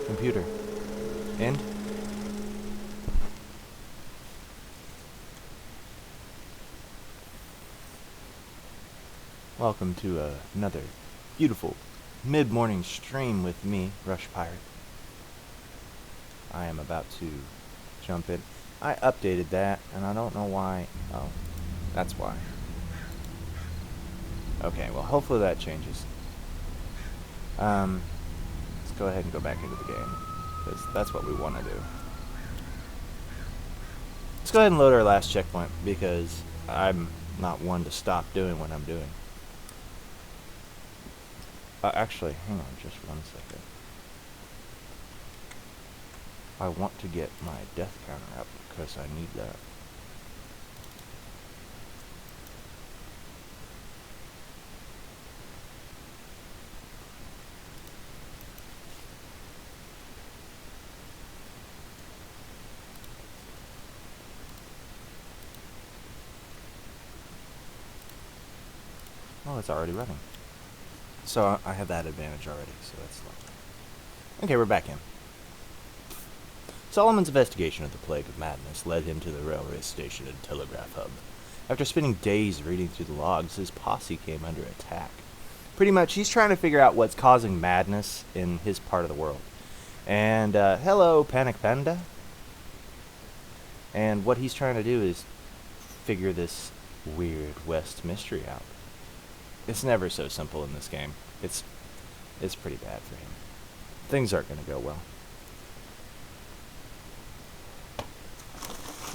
Computer. End. Welcome to another beautiful mid-morning stream with me, Rush Pirate. I am about to jump in. I updated that, and I don't know why. Oh, that's why. Okay, well, hopefully that changes. Let's go ahead and go back into the game, because that's what we want to do. Let's go ahead and load our last checkpoint, because I'm not one to stop doing what I'm doing. Actually, hang on just 1 second. I want to get my death counter up, because I need that. Oh, it's already running. So I have that advantage already, so that's lovely. Okay, we're back in. Solomon's investigation of the Plague of Madness led him to the railway station and telegraph hub. After spending days reading through the logs, his posse came under attack. Pretty much, he's trying to figure out what's causing madness in his part of the world. And, hello, Panic Panda. And what he's trying to do is figure this weird West mystery out. It's never so simple in this game. It's pretty bad for him. Things aren't going to go well.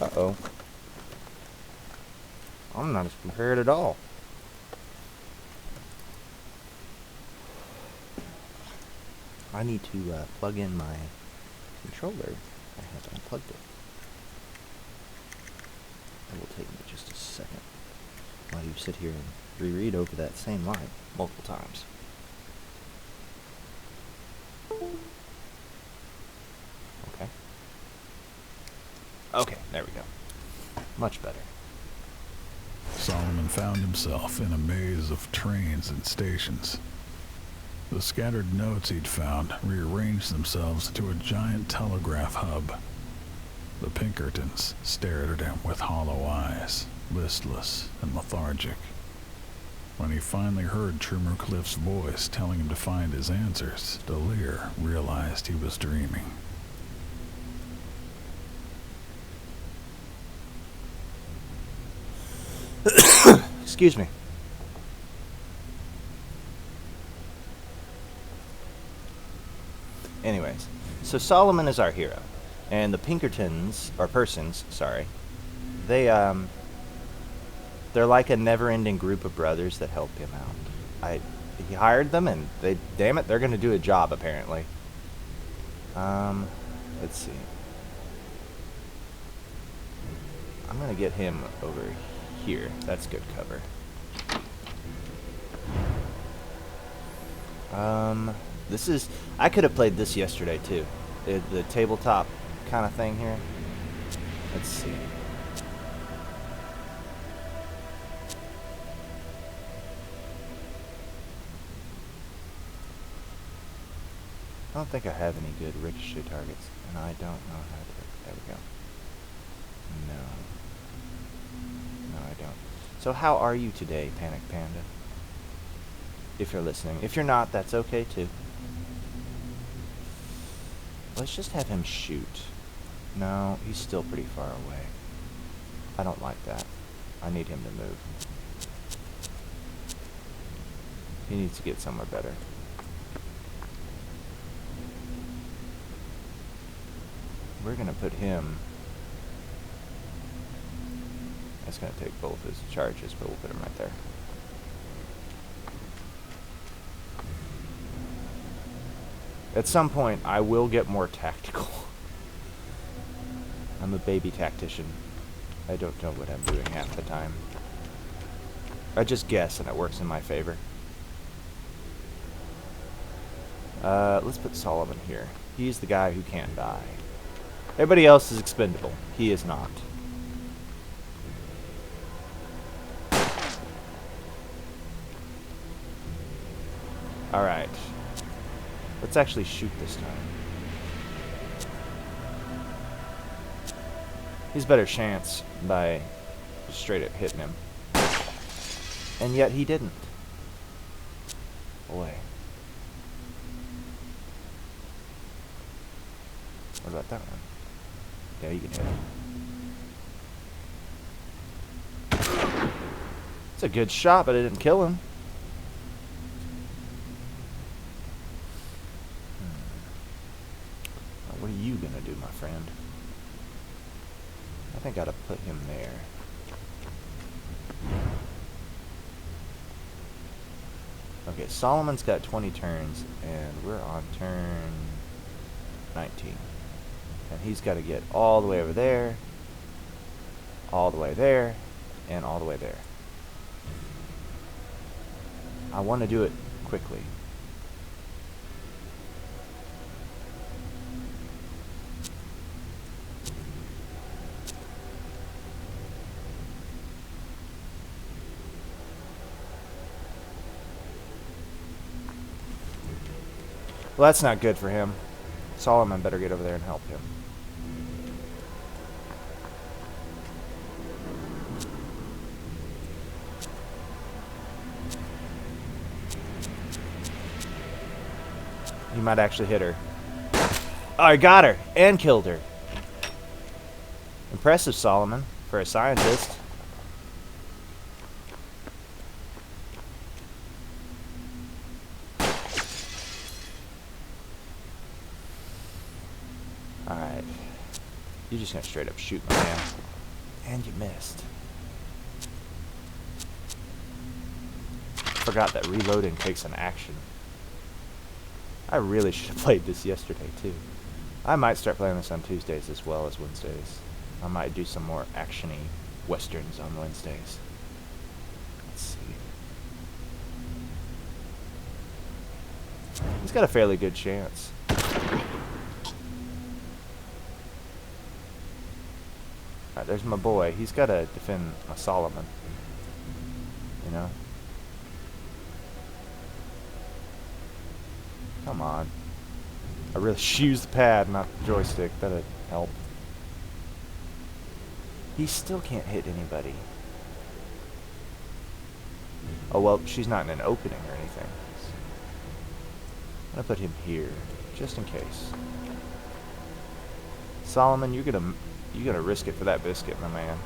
Uh-oh. I'm not as prepared at all. I need to plug in my controller. I have unplugged it. It will take me just a second while you sit here and reread over that same line multiple times. Okay. Okay, there we go. Much better. Solomon found himself in a maze of trains and stations. The scattered notes he'd found rearranged themselves into a giant telegraph hub. The Pinkertons stared at him with hollow eyes, listless and lethargic. When he finally heard Trimmer Cliff's voice telling him to find his answers, Delir realized he was dreaming. Excuse me. Anyways, so Solomon is our hero, and the Pinkertons, or persons, sorry, they're like a never-ending group of brothers that help him out. He hired them, and damn it, they're gonna do a job apparently. Let's see. I'm gonna get him over here. That's good cover. This is... I could have played this yesterday, too. The tabletop kind of thing here. Let's see. I don't think I have any good ricochet targets, and I don't know how to... There we go. No. No, I don't. So how are you today, Panic Panda? If you're listening. If you're not, that's okay, too. Let's just have him shoot. No, he's still pretty far away. I don't like that. I need him to move. He needs to get somewhere better. We're gonna put him... That's gonna take both his charges, but we'll put him right there. At some point, I will get more tactical. I'm a baby tactician. I don't know what I'm doing half the time. I just guess, and it works in my favor. Let's put Solomon here. He's the guy who can't die. Everybody else is expendable. He is not. Alright. Let's actually shoot this time. He's better chance by just straight up hitting him. And yet he didn't. Boy. What about that one? Yeah, you can hit him. It's a good shot, but it didn't kill him. What are you gonna do, my friend? I think I gotta put him there. Okay, Solomon's got 20 turns, and we're on turn 19. And he's got to get all the way over there, all the way there, and all the way there. I want to do it quickly. Well, that's not good for him. Solomon better get over there and help him. He might actually hit her. Oh, I got her and killed her. Impressive, Solomon, for a scientist. Alright. You're just gonna straight up shoot my man. And you missed. Forgot that reloading takes an action. I really should have played this yesterday too. I might start playing this on Tuesdays as well as Wednesdays. I might do some more action-y westerns on Wednesdays. Let's see. He's got a fairly good chance. Alright, there's my boy. He's got to defend a Solomon. You know? Come on. I really should use the pad, not the joystick. That'd help. He still can't hit anybody. Oh, well, she's not in an opening or anything. I'm gonna put him here, just in case. Solomon, you're gonna risk it for that biscuit, my man.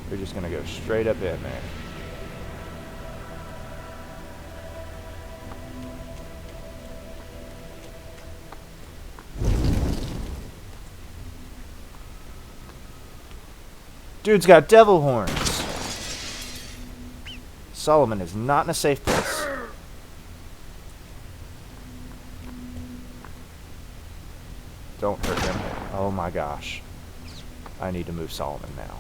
We're just gonna go straight up in there. Dude's got devil horns. Solomon is not in a safe place. Don't hurt him. Oh my gosh. I need to move Solomon now.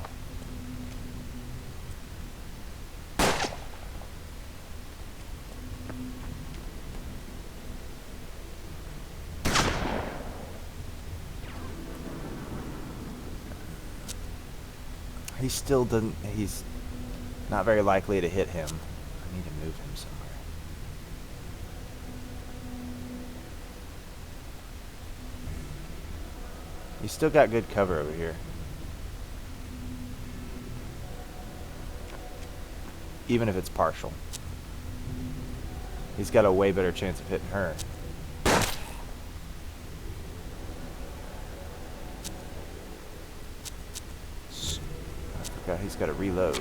He still doesn't, he's not very likely to hit him. I need to move him somewhere. He's still got good cover over here. Even if it's partial. He's got a way better chance of hitting her. He's got to reload.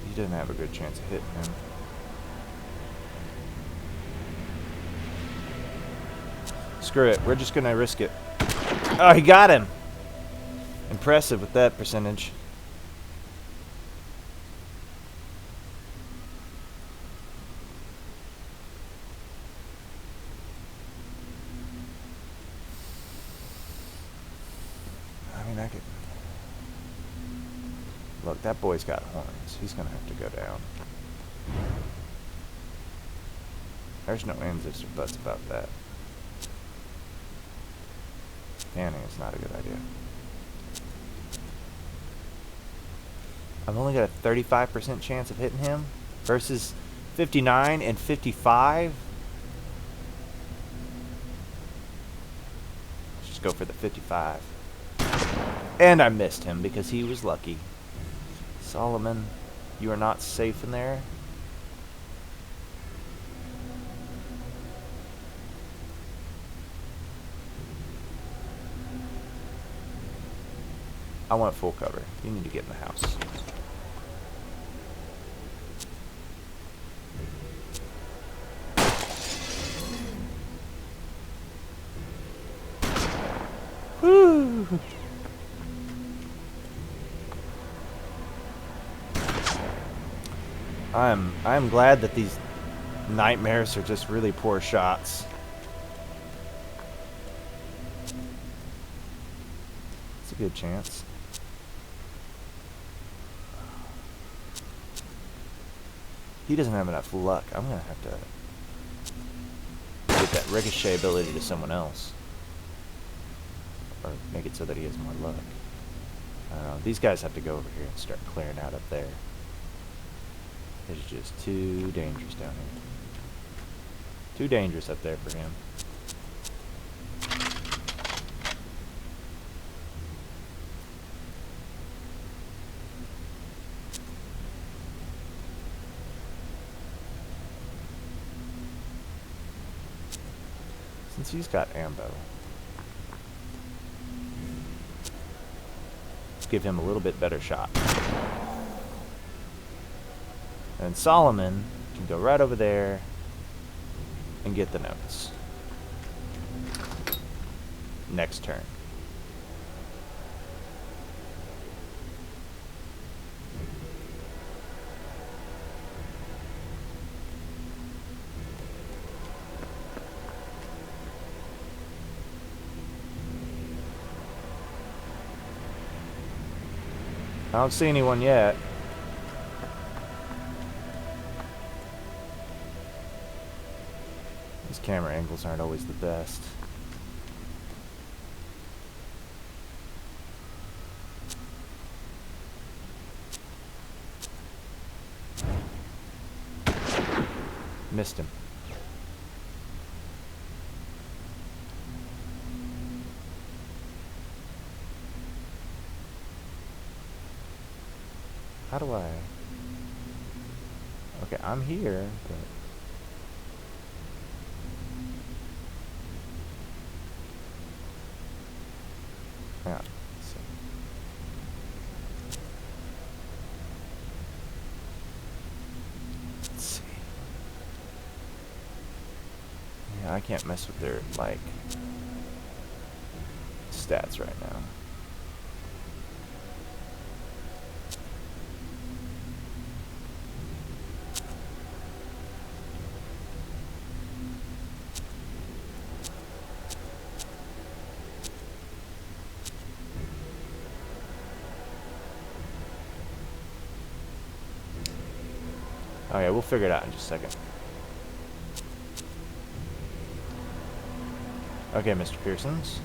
He doesn't have a good chance of hitting him. Screw it. We're just going to risk it. Oh, he got him. Impressive with that percentage. I could... Look, that boy's got horns. He's gonna have to go down. There's no ands, ifs, or buts about that. Fanning is not a good idea. I've only got a 35% chance of hitting him versus 59 and 55. just go for the 55. And I missed him because he was lucky. Solomon, you are not safe in there. I want full cover. You need to get in the house. Woo! I'm glad that these nightmares are just really poor shots. It's a good chance. He doesn't have enough luck. I'm gonna have to give that ricochet ability to someone else. Or make it so that he has more luck. I don't know. These guys have to go over here and start clearing out up there. It's just too dangerous down here. Too dangerous up there for him. Since he's got ambo, let's give him a little bit better shot. And Solomon can go right over there and get the notes. Next turn. I don't see anyone yet. These camera angles aren't always the best. Missed him. How do I... Okay, I'm here, but... Yeah, let's see. Let's see. Yeah, I can't mess with their, like, stats right now. Oh yeah, we'll figure it out in just a second. Okay, Mr. Pearsons.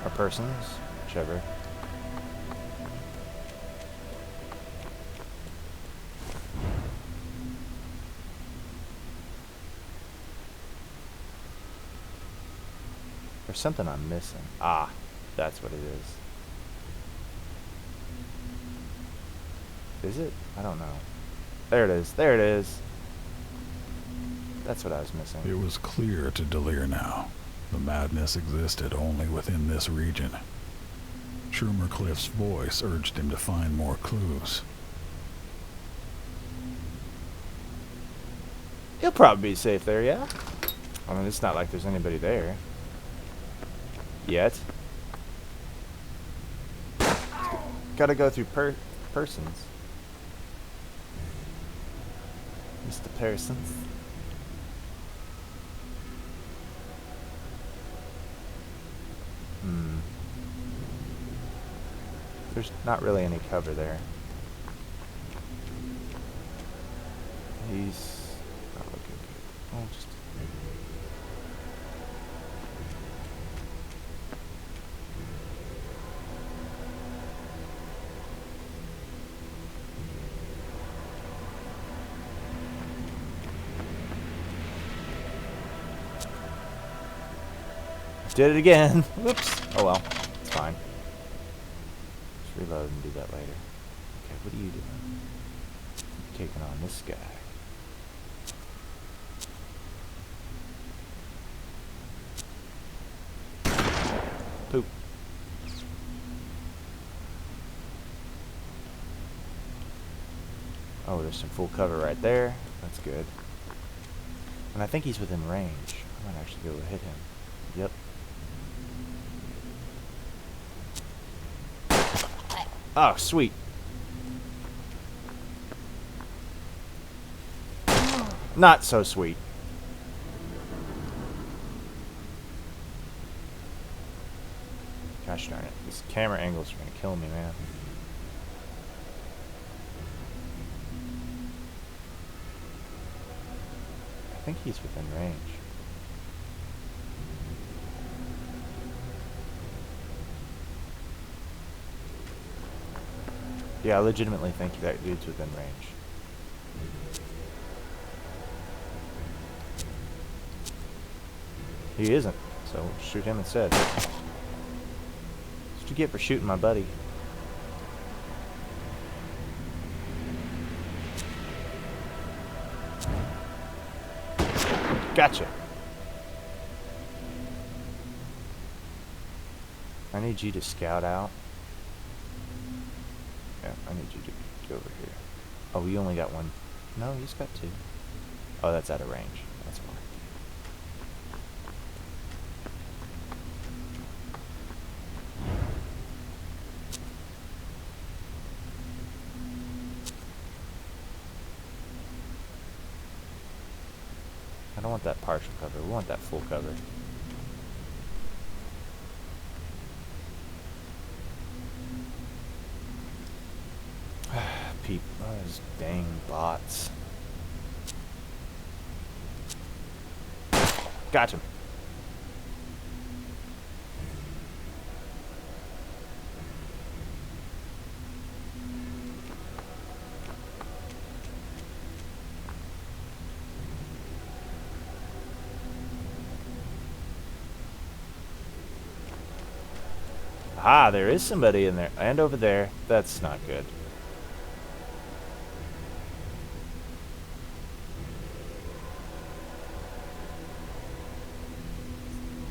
Or Persons, whichever. There's something I'm missing. Ah, that's what it is. Is it? I don't know. There it is. There it is. That's what I was missing. It was clear to Delir now. The madness existed only within this region. Schumercliff's voice urged him to find more clues. He'll probably be safe there, yeah? I mean, it's not like there's anybody there. Yet. Gotta go through Persons. Mr. Persons. There's not really any cover there. He's not looking good. Oh, just... Did it again. Whoops. Oh well. It's fine. Just reload and do that later. Okay, what are you doing? Taking on this guy. Poop. Oh, there's some full cover right there. That's good. And I think he's within range. I might actually be able to hit him. Yep. Oh, sweet. Not so sweet. Gosh darn it. These camera angles are going to kill me, man. I think he's within range. Yeah, I legitimately think that dude's within range. He isn't, so shoot him instead. That's what you get for shooting my buddy. Gotcha. I need you to scout out. Yeah, I need you to go over here. Oh, you only got one. No, he's got two. Oh, that's out of range. That's fine. I don't want that partial cover. We want that full cover. People, those dang bots. Gotcha. Ah, there is somebody in there. And over there. That's not good.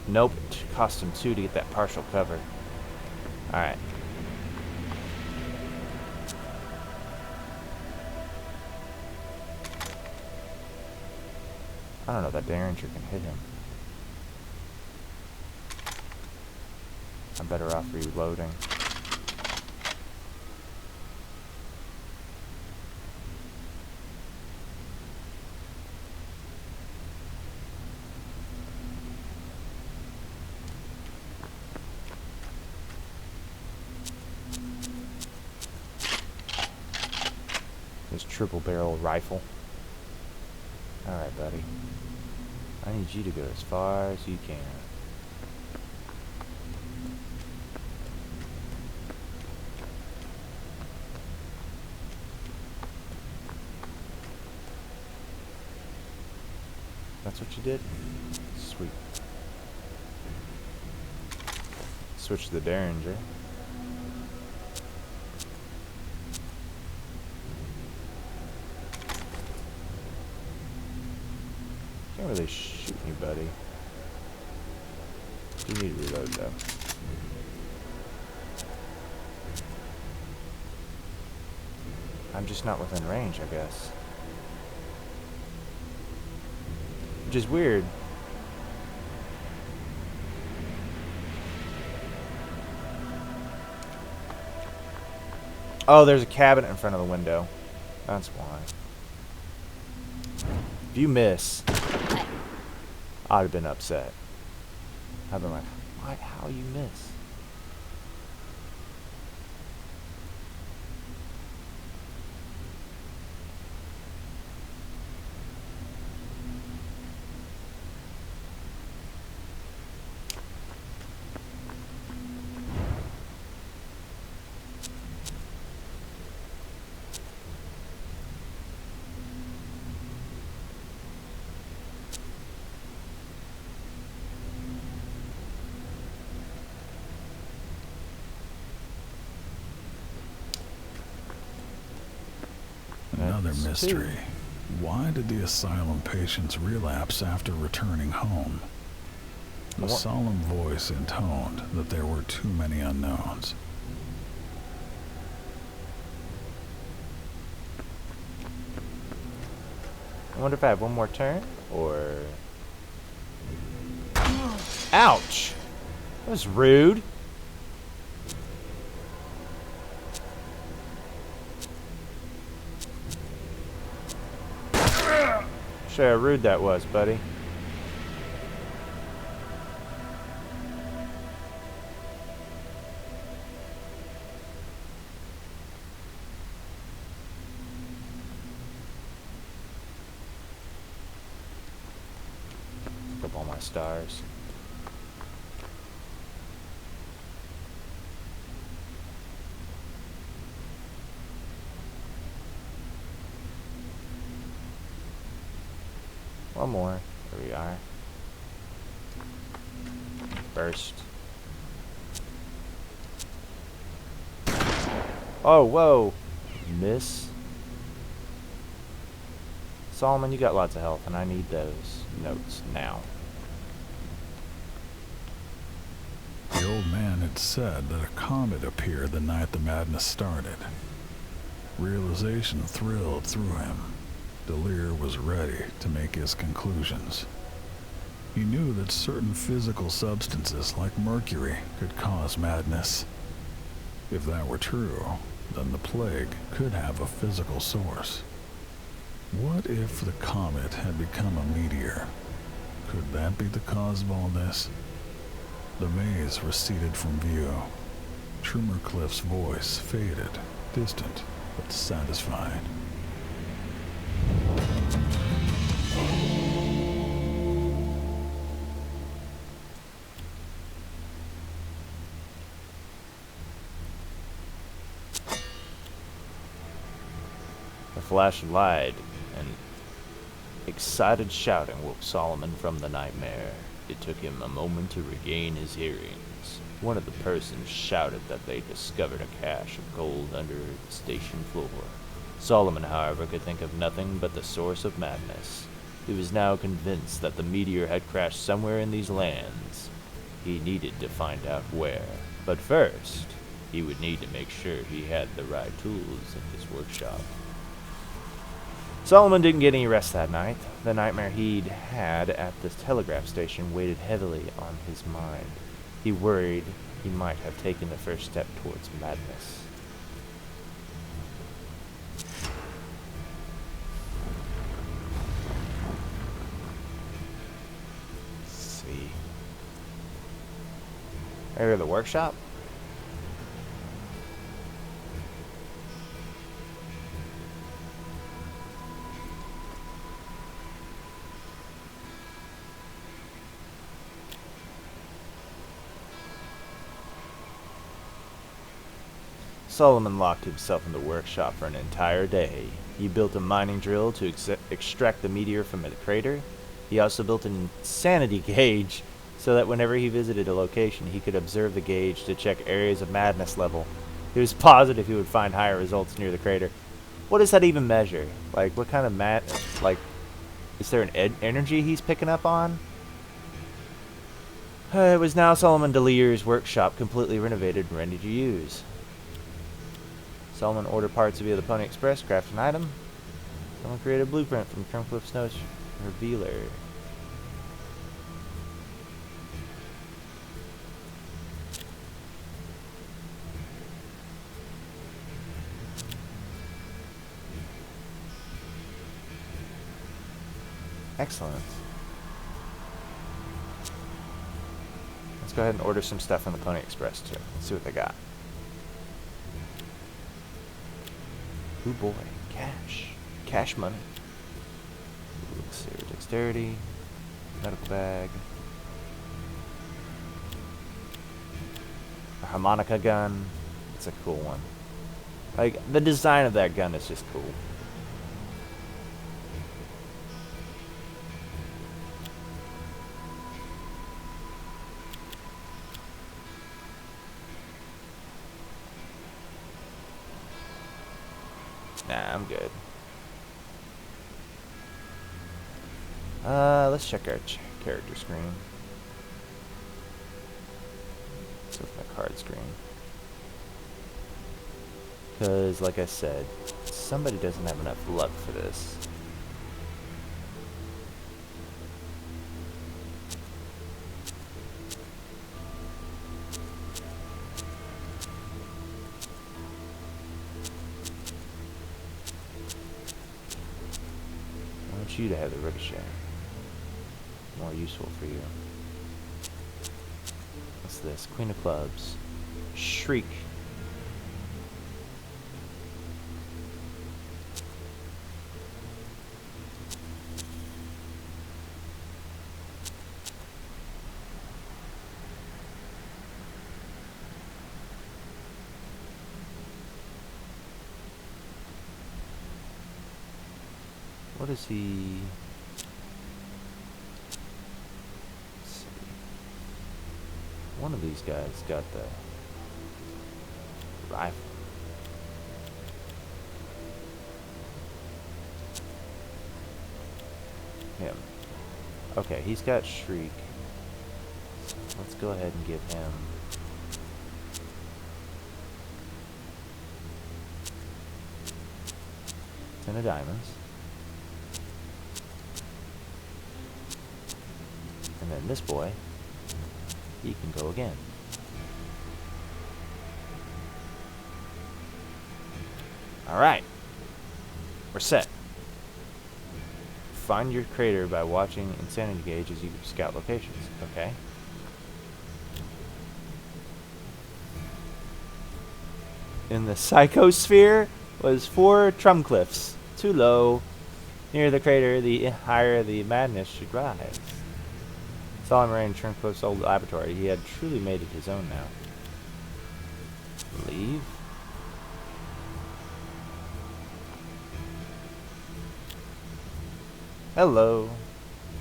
Nope, it cost him 2 to get that partial cover. Alright. I don't know, that Derringer can hit him. I'm better off reloading. This triple barrel rifle. Alright, buddy. I need you to go as far as you can. That's what you did? Sweet. Switch to the Derringer. Can't really shoot me, buddy. You need to reload, though. I'm just not within range, I guess. Which is weird. Oh, there's a cabinet in front of the window. That's why. If you miss, I'd have been upset. I've been like, why? How you miss? another It's mystery. two. Why did the asylum patients relapse after returning home? A solemn voice intoned that there were too many unknowns. I wonder if I have one more turn, or... Ouch! That was rude. Show how rude that was, buddy. Pick up all my stars. One more. There we are. Burst. Oh, whoa. Miss. Solomon, you got lots of health, and I need those notes now. The old man had said that a comet appeared the night the madness started. Realization thrilled through him. Delir was ready to make his conclusions. He knew that certain physical substances like mercury could cause madness. If that were true, then the plague could have a physical source. What if the comet had become a meteor? Could that be the cause of all this? The maze receded from view. Trumercliff's voice faded, distant but satisfied. The flash of light and excited shouting woke Solomon from the nightmare. It took him a moment to regain his hearings. One of the persons shouted that they discovered a cache of gold under the station floor. Solomon, however, could think of nothing but the source of madness. He was now convinced that the meteor had crashed somewhere in these lands. He needed to find out where. But first, he would need to make sure he had the right tools in his workshop. Solomon didn't get any rest that night. The nightmare he'd had at the telegraph station weighed heavily on his mind. He worried he might have taken the first step towards madness. Let's see. Area of the workshop? Solomon locked himself in the workshop for an entire day. He built a mining drill to extract the meteor from the crater. He also built an insanity gauge so that whenever he visited a location, he could observe the gauge to check areas of madness level. He was positive he would find higher results near the crater. What does that even measure? Like, what kind of is there an energy he's picking up on? It was now Solomon Delir's workshop, completely renovated and ready to use. Solomon ordered parts via the Pony Express, craft an item. Solomon created a blueprint from Trumercliff's Notes Revealer. Excellent. Let's go ahead and order some stuff from the Pony Express too. Let's see what they got. Ooh boy, cash. Cash money. Let's see, dexterity, medical bag, a harmonica gun. It's a cool one. Like, the design of that gun is just cool. Nah, I'm good. Let's check our character screen. Let's go with my card screen. Because, like I said, somebody doesn't have enough luck for this. I want you to have the ricochet. More useful for you. What's this? Queen of Clubs. Shriek. What is he? Let's see. One of these guys got the rifle. Him. Okay, he's got Shriek. So let's go ahead and give him 10 of diamonds. And then this boy, he can go again. Alright. We're set. Find your crater by watching insanity gauge as you scout locations. Okay. In the psychosphere was 4 Trumcliffs. Too low. Near the crater, the higher the madness should rise. Solomon ran Trumcliff's old laboratory. He had truly made it his own now. Leave. Hello.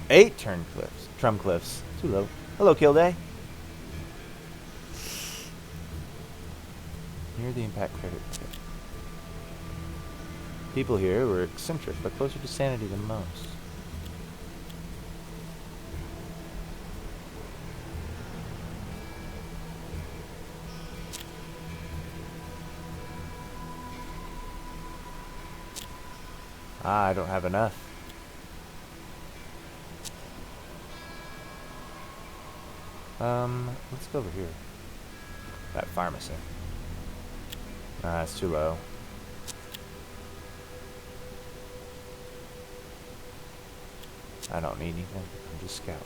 8 Trumcliffs. Too low. Hello, Kilday. Near the impact crater. People here were eccentric, but closer to sanity than most. Ah, I don't have enough. Let's go over here. That pharmacy. Nah, it's too low. I don't need anything. I'm just scout.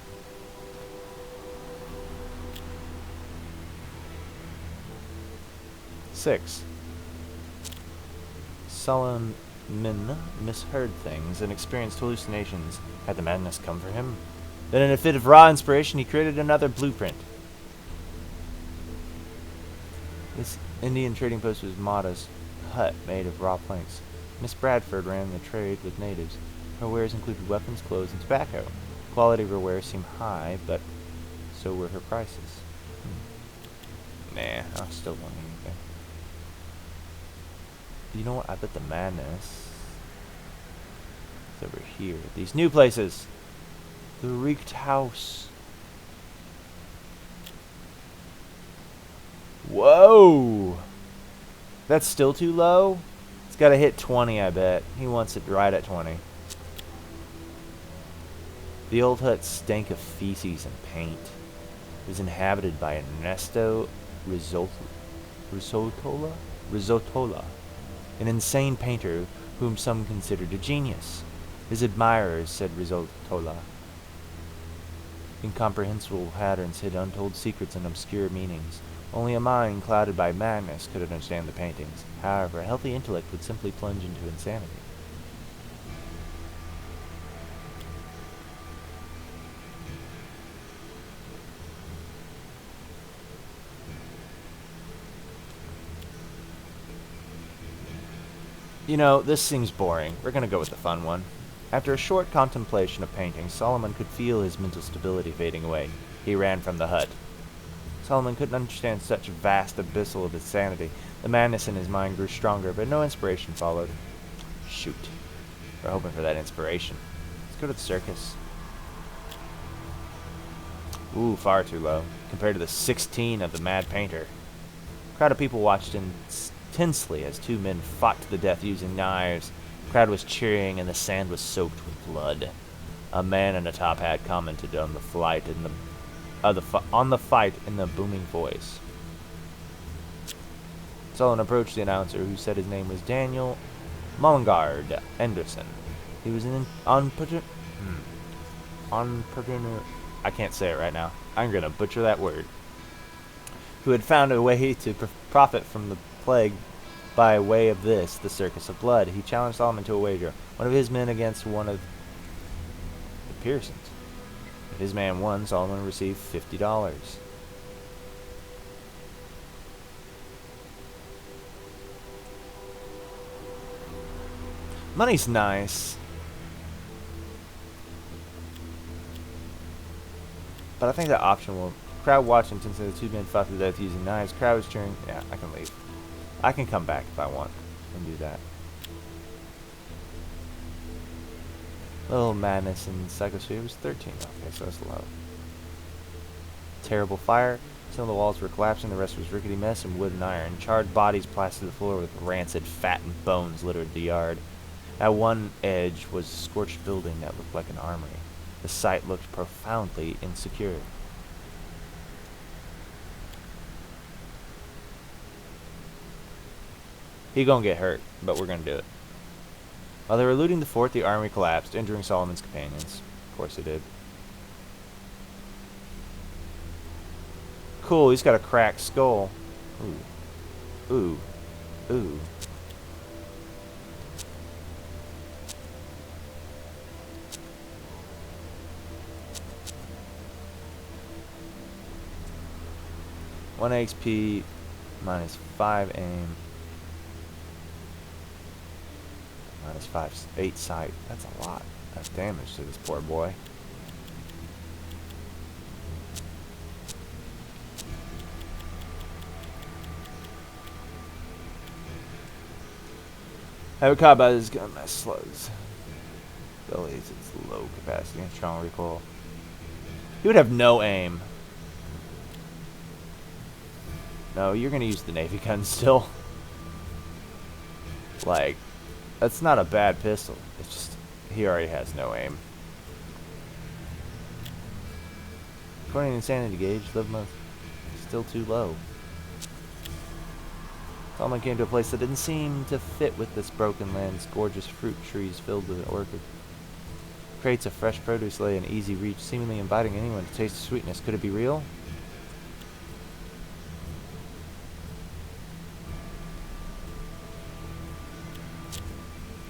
Six. Solomon misheard things and experienced hallucinations. Had the madness come for him? Then in a fit of raw inspiration, he created another blueprint. This Indian trading post was Mata's hut made of raw planks. Miss Bradford ran the trade with natives. Her wares included weapons, clothes, and tobacco. The quality of her wares seemed high, but so were her prices. Nah, I still don't need anything. You know what? I bet the madness is over here. These new places. The Reeked House. Whoa! That's still too low? It's got to hit 20, I bet. He wants it right at 20. The old hut stank of feces and paint. It was inhabited by Ernesto Risotola, an insane painter whom some considered a genius. His admirers said Risotola. Incomprehensible patterns hid untold secrets and obscure meanings. Only a mind clouded by madness could understand the paintings. However, a healthy intellect would simply plunge into insanity. You know, this seems boring. We're gonna go with the fun one. After a short contemplation of painting, Solomon could feel his mental stability fading away. He ran from the hut. Solomon couldn't understand such vast abyssal of insanity. The madness in his mind grew stronger, but no inspiration followed. Shoot. We're hoping for that inspiration. Let's go to the circus. Ooh, far too low, compared to the 16 of the Mad Painter. A crowd of people watched intensely as two men fought to the death using knives. The crowd was cheering and the sand was soaked with blood. A man in a top hat commented on the fight in the booming voice. Sullivan approached the announcer, who said his name was Daniel Mullingard Anderson. He was I can't say it right now. I'm gonna butcher that word. Who had found a way to profit from the plague by way of this, the circus of blood. He challenged Solomon to a wager. One of his men against one of the Pearsons. If his man won, Solomon received $50. Money's nice. But I think that option will... Crowd watching since the two men fought to death using knives. Crowd was cheering. Yeah, I can leave. I can come back if I want and do that. Little Madness in Psychosphere was 13. Okay, so it's low. Terrible fire. Some of the walls were collapsing. The rest was rickety mess and wood and iron. Charred bodies plastered the floor with rancid fat and bones littered the yard. At one edge was a scorched building that looked like an armory. The site looked profoundly insecure. He gonna get hurt, but we're gonna do it. While they were looting the fort, the armory collapsed, injuring Solomon's companions. Of course it did. Cool, he's got a cracked skull. Ooh. Ooh. Ooh. One XP minus 5 aim. Minus 8 sight. That's a lot of damage to this poor boy. Have a cop out his gun, mass slugs. Bellies, its low capacity and strong recoil. He would have no aim. No, you're gonna use the Navy gun still. Like, that's not a bad pistol. It's just, he already has no aim. According to Insanity Gauge, live month is still too low. Solomon came to a place that didn't seem to fit with this broken land's gorgeous fruit trees filled with orchid. Crates of fresh produce lay in easy reach, seemingly inviting anyone to taste the sweetness. Could it be real?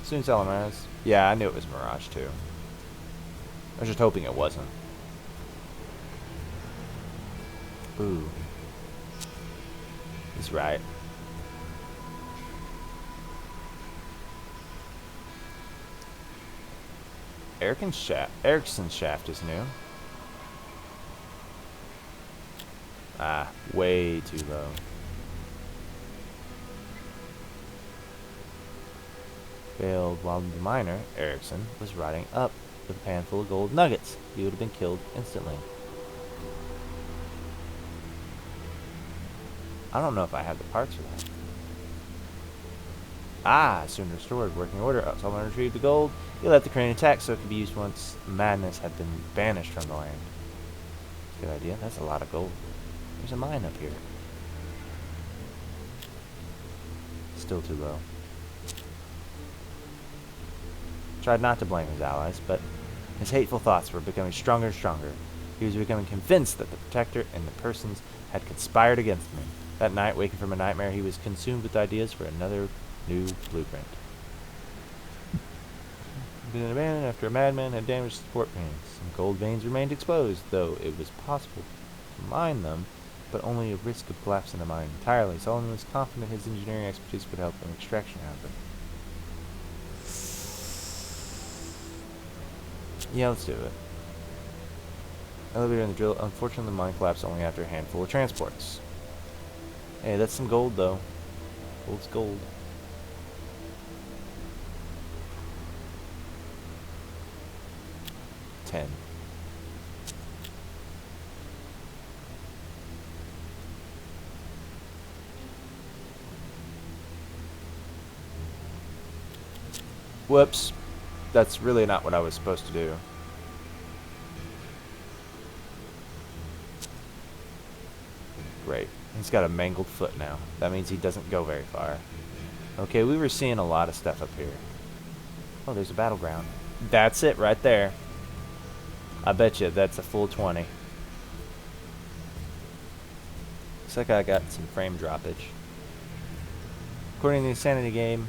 Soon Salamas. Yeah, I knew it was Mirage too. I was just hoping it wasn't. Ooh. He's right. Erickson's shaft is new. Ah, way too low. Failed while the miner, Erickson, was riding up with a pan full of gold nuggets. He would have been killed instantly. I don't know if I have the parts for that. Ah, soon restored. Working order. Someone retrieved the gold. He let the crane attack so it could be used once madness had been banished from the land. Good idea. That's a lot of gold. There's a mine up here. Still too low. Tried not to blame his allies, but his hateful thoughts were becoming stronger and stronger. He was becoming convinced that the Protector and the persons had conspired against him. That night, waking from a nightmare, he was consumed with ideas for another new blueprint. Been abandoned after a madman had damaged the port veins. Some gold veins remained exposed, though it was possible to mine them, but only a risk of collapsing the mine entirely. Solomon was confident his engineering expertise would help in extraction out of it. Yeah, let's do it. Elevator in the drill. Unfortunately, the mine collapsed only after a handful of transports. Hey, that's some gold, though. Gold's gold. Whoops. That's really not what I was supposed to do. Great. He's got a mangled foot now. That means he doesn't go very far. Okay, we were seeing a lot of stuff up here. Oh, there's a battleground. That's it right there. I bet you that's a full 20. Looks like I got some frame droppage. According to the Insanity game,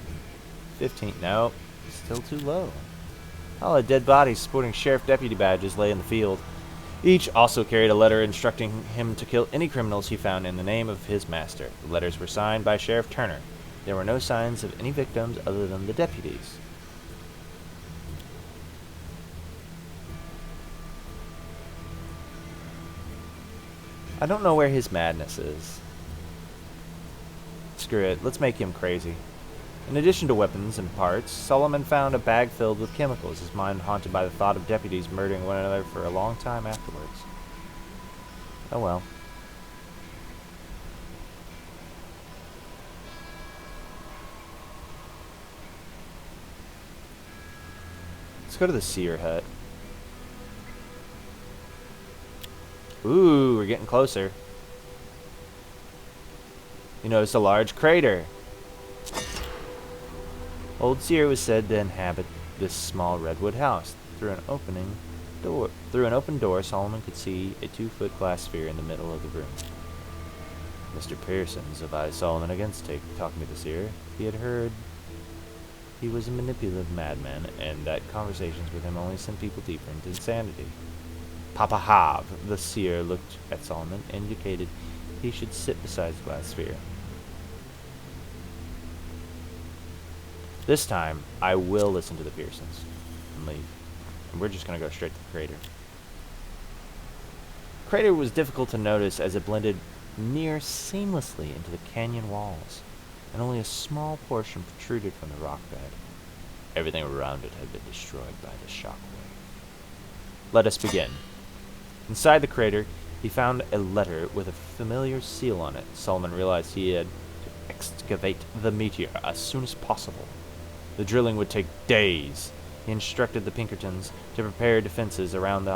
15. Nope, still too low. All the dead bodies sporting sheriff deputy badges lay in the field. Each also carried a letter instructing him to kill any criminals he found in the name of his master. The letters were signed by Sheriff Turner. There were no signs of any victims other than the deputies. I don't know where his madness is. Screw it, let's make him crazy. In addition to weapons and parts, Solomon found a bag filled with chemicals, his mind haunted by the thought of deputies murdering one another for a long time afterwards. Oh well. Let's go to the seer hut. Ooh, we're getting closer. You notice a large crater. Old Seer was said to inhabit this small redwood house. Through an open door, Solomon could see a 2-foot glass sphere in the middle of the room. Mr. Pearson's advised Solomon against talking to the Seer. He had heard he was a manipulative madman, and that conversations with him only sent people deeper into insanity. Papa Hav, the Seer, looked at Solomon, and indicated he should sit beside the glass sphere. This time, I will listen to the Pearsons and leave. And we're just going to go straight to the crater. The crater was difficult to notice as it blended near seamlessly into the canyon walls, and only a small portion protruded from the rock bed. Everything around it had been destroyed by the shockwave. Let us begin. Inside the crater, he found a letter with a familiar seal on it. Solomon realized he had to excavate the meteor as soon as possible. The drilling would take days. He instructed the Pinkertons to prepare defenses around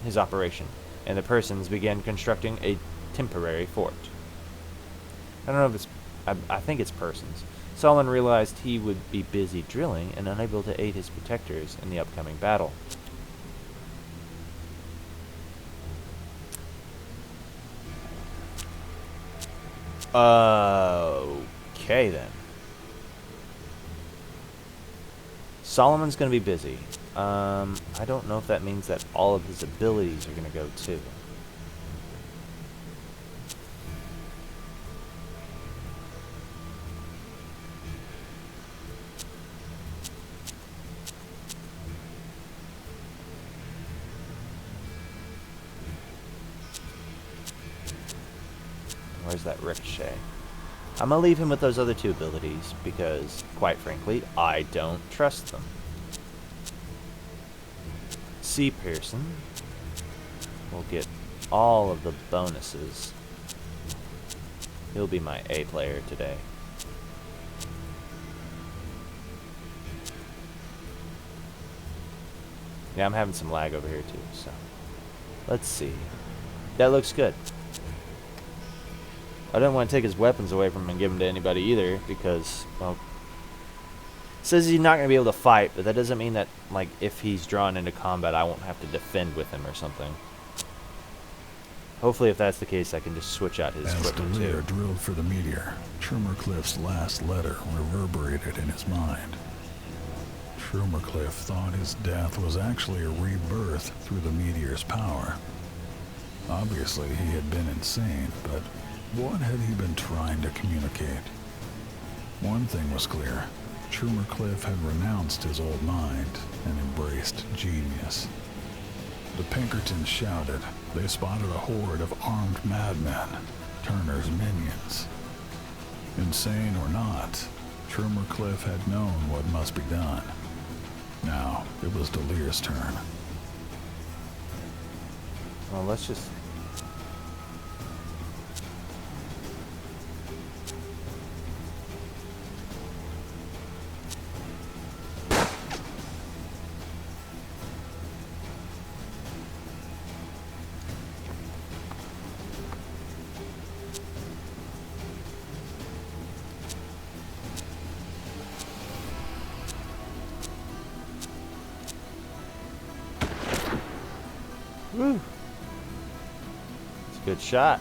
his operation, and the Persons began constructing a temporary fort. I don't know if it's... I think it's Persons. Solomon realized he would be busy drilling and unable to aid his protectors in the upcoming battle. Okay then. Solomon's going to be busy. I don't know if that means that all of his abilities are going to go too. Where's that ricochet? I'm going to leave him with those other 2 abilities because, quite frankly, I don't trust them. C. Pearson will get all of the bonuses. He'll be my A player today. Yeah, I'm having some lag over here too, so let's see. That looks good. I didn't want to take his weapons away from him and give them to anybody either, because, well, it says he's not going to be able to fight, but that doesn't mean that, like, if he's drawn into combat, I won't have to defend with him or something. Hopefully, if that's the case, I can just switch out his equipment too. As drilled for the meteor, Trumercliff's last letter reverberated in his mind. Trumercliff thought his death was actually a rebirth through the meteor's power. Obviously, he had been insane, but what had he been trying to communicate? One thing was clear. Trumercliff had renounced his old mind and embraced genius. The Pinkertons shouted. They spotted a horde of armed madmen, Turner's minions. Insane or not, Trumercliff had known what must be done. Now, it was Delir's turn. Well, let's just... Woo. It's a good shot.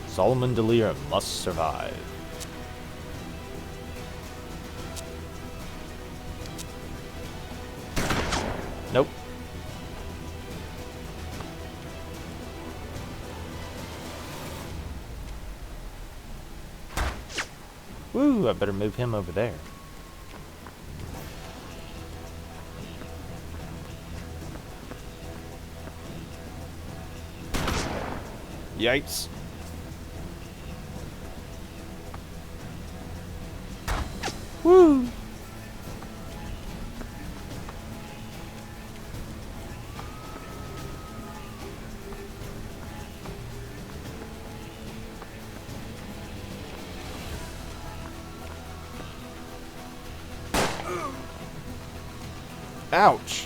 Solomon Delir must survive. Nope. Woo, I better move him over there. Yikes. Woo! Ouch!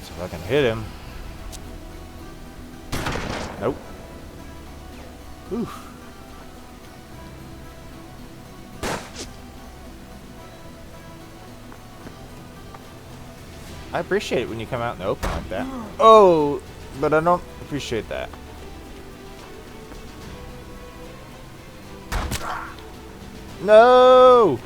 If I can hit him. Nope. Oof. I appreciate it when you come out in the open like that. Oh, but I don't appreciate that. No!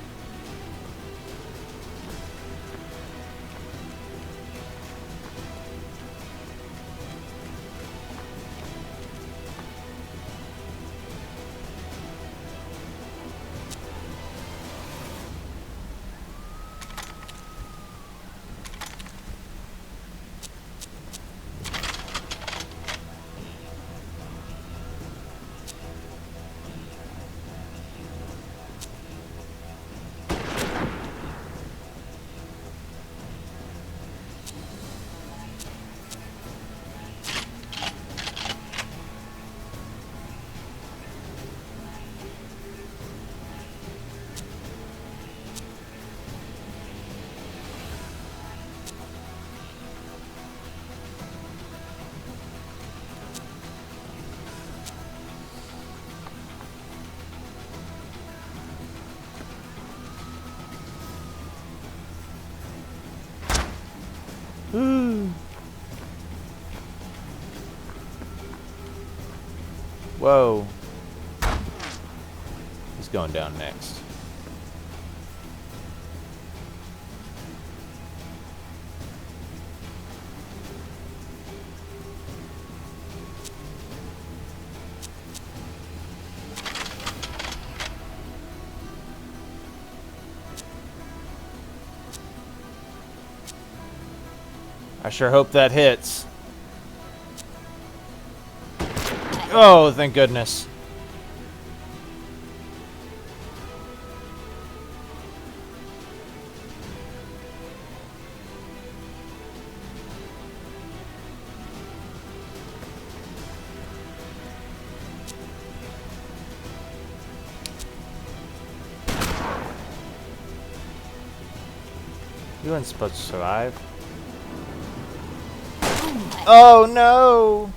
Whoa. He's going down next. I sure hope that hits. Oh, thank goodness. You weren't supposed to survive. Oh no!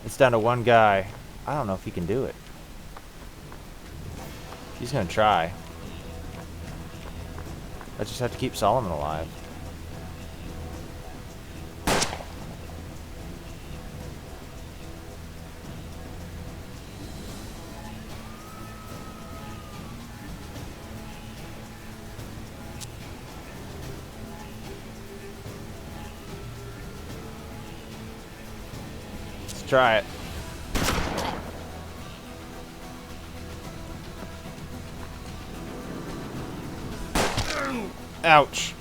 It's down to one guy. I don't know if he can do it. He's gonna try. I just have to keep Solomon alive. Let's try it. Ouch.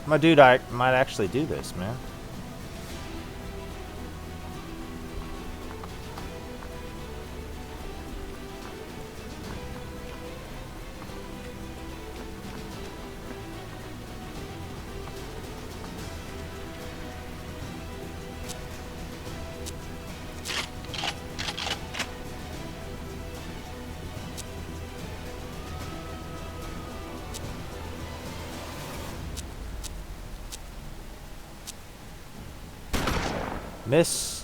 My dude, I might actually do this, man. Miss.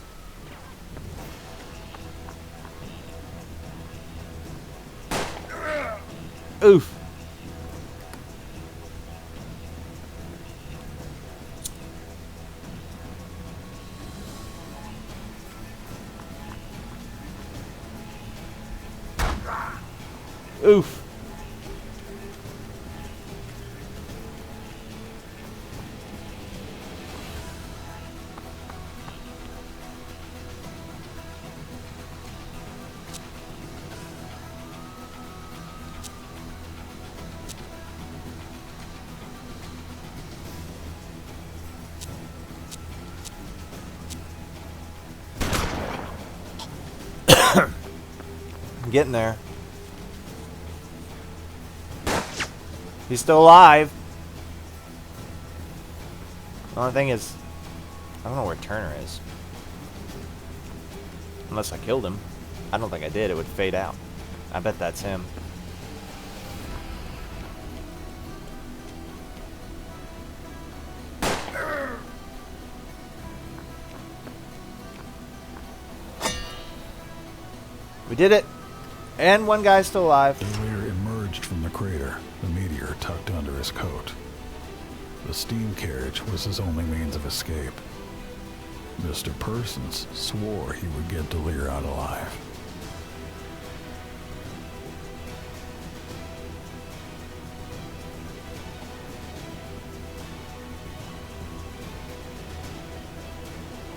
Oof. Oof. I'm getting there. He's still alive. The only thing is, I don't know where Turner is. Unless I killed him. I don't think I did. It would fade out. I bet that's him. We did it. And one guy's still alive. Delir emerged from the crater, the meteor tucked under his coat. The steam carriage was his only means of escape. Mr. Persons swore he would get Delir out alive.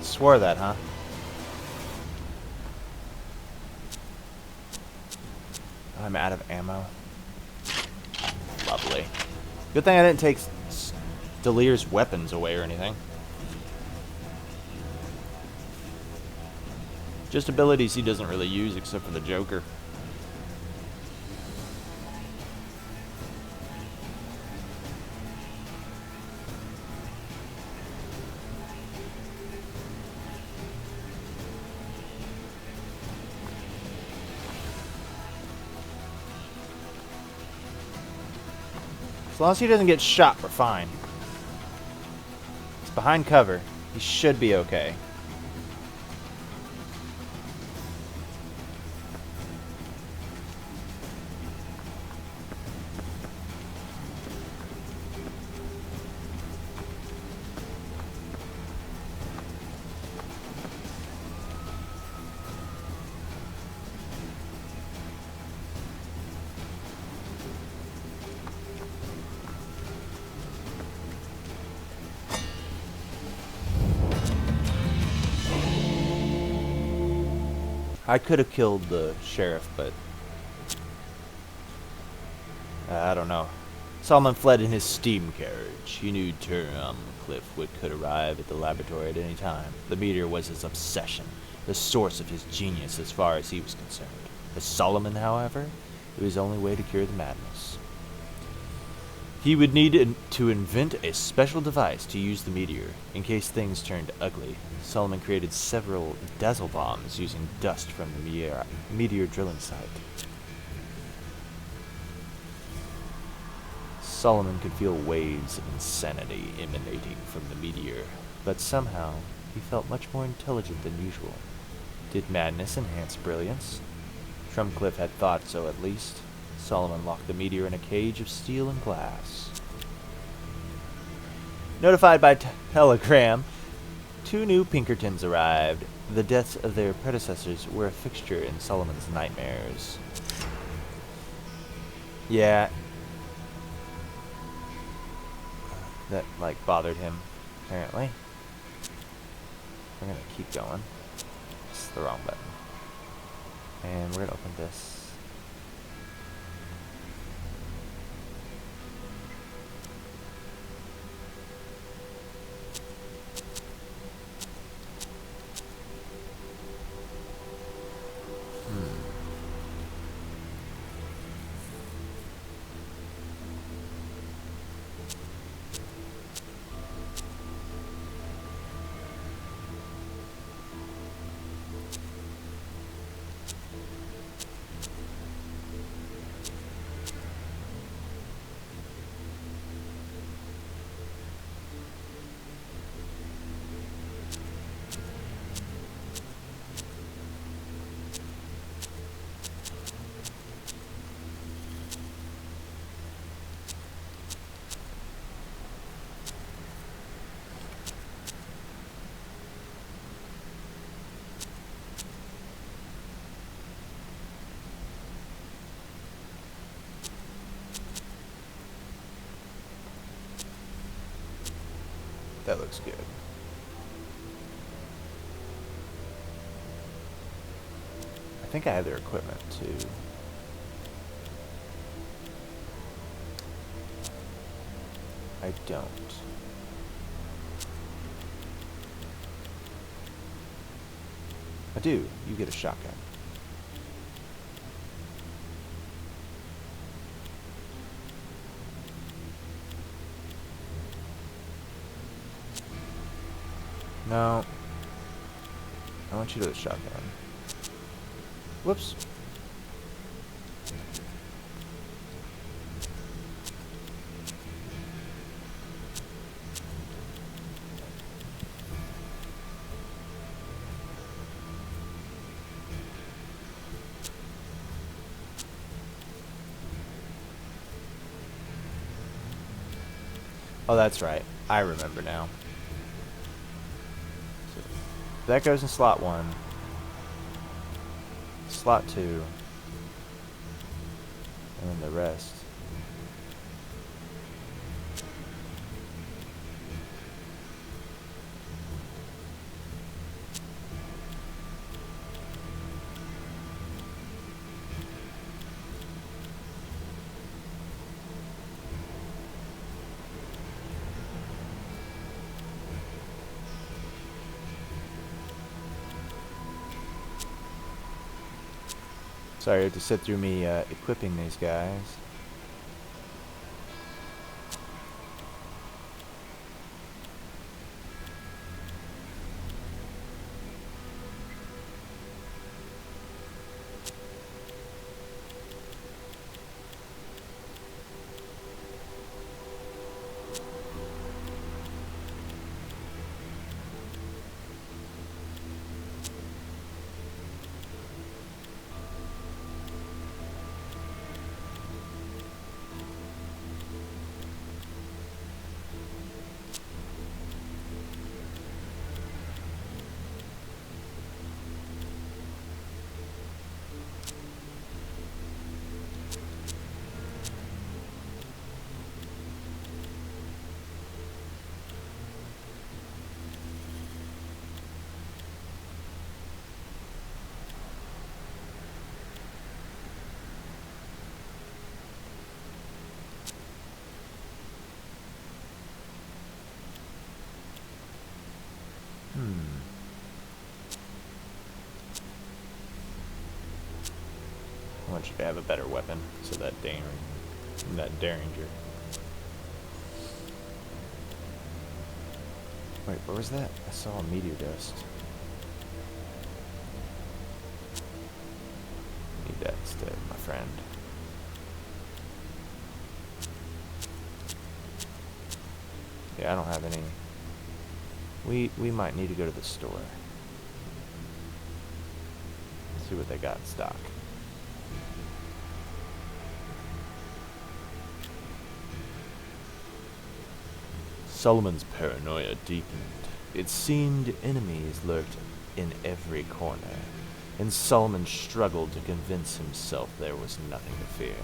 Swore that, huh? I'm out of ammo. Lovely. Good thing I didn't take Delir's weapons away or anything. Just abilities he doesn't really use except for the Joker. As long as he doesn't get shot, we're fine. He's behind cover. He should be okay. I could have killed the sheriff, but I don't know. Solomon fled in his steam carriage. He knew Turner on the cliff could arrive at the laboratory at any time. The meteor was his obsession, the source of his genius as far as he was concerned. For Solomon, however, it was the only way to cure the madness. He would need to invent a special device to use the meteor in case things turned ugly. Solomon created several dazzle bombs using dust from the meteor drilling site. Solomon could feel waves of insanity emanating from the meteor, but somehow he felt much more intelligent than usual. Did madness enhance brilliance? Drumcliff had thought so at least. Solomon locked the meteor in a cage of steel and glass. Notified by telegram, 2 new Pinkertons arrived. The deaths of their predecessors were a fixture in Solomon's nightmares. Yeah. That, like, bothered him, apparently. We're gonna keep going. It's the wrong button. And we're gonna open this. That looks good. I think I have their equipment too. I don't. I do. You get a shotgun. No. I want you to the shotgun. Whoops. Oh, that's right. I remember now. So that goes in slot 1. Slot 2. And then the rest. Sorry, you have to sit through me equipping these guys. I want you to have a better weapon, so that Derringer. Wait, where was that? I saw a meteor dust. Need that instead, my friend. Yeah, I don't have any. We might need to go to the store. See what they got in stock. Solomon's paranoia deepened. It seemed enemies lurked in every corner, and Solomon struggled to convince himself there was nothing to fear.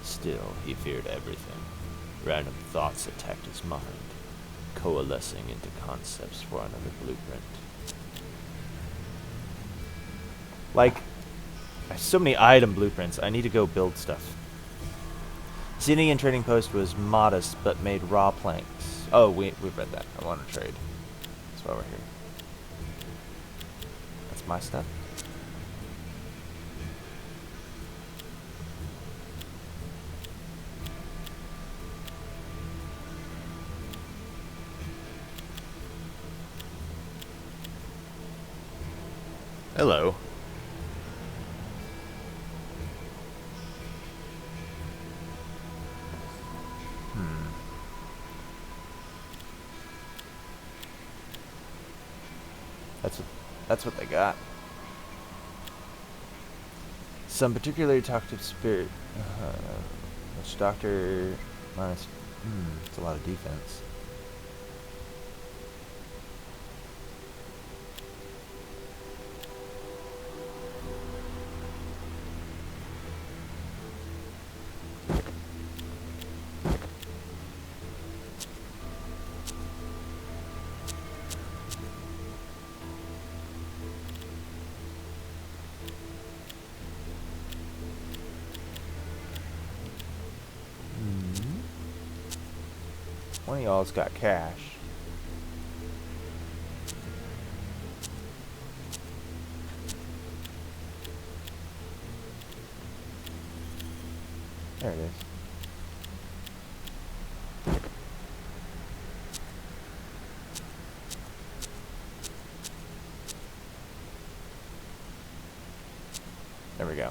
Still, he feared everything. Random thoughts attacked his mind, coalescing into concepts for another blueprint. Like, I have so many item blueprints, I need to go build stuff. Seating and trading post was modest, but made raw planks. Oh, we've read that. I want to trade. That's why we're here. That's my stuff. Hello. That's what they got. Some particularly talkative spirit. Which doctor minus. It's a lot of defense. One of y'all's got cash. There it is. There we go.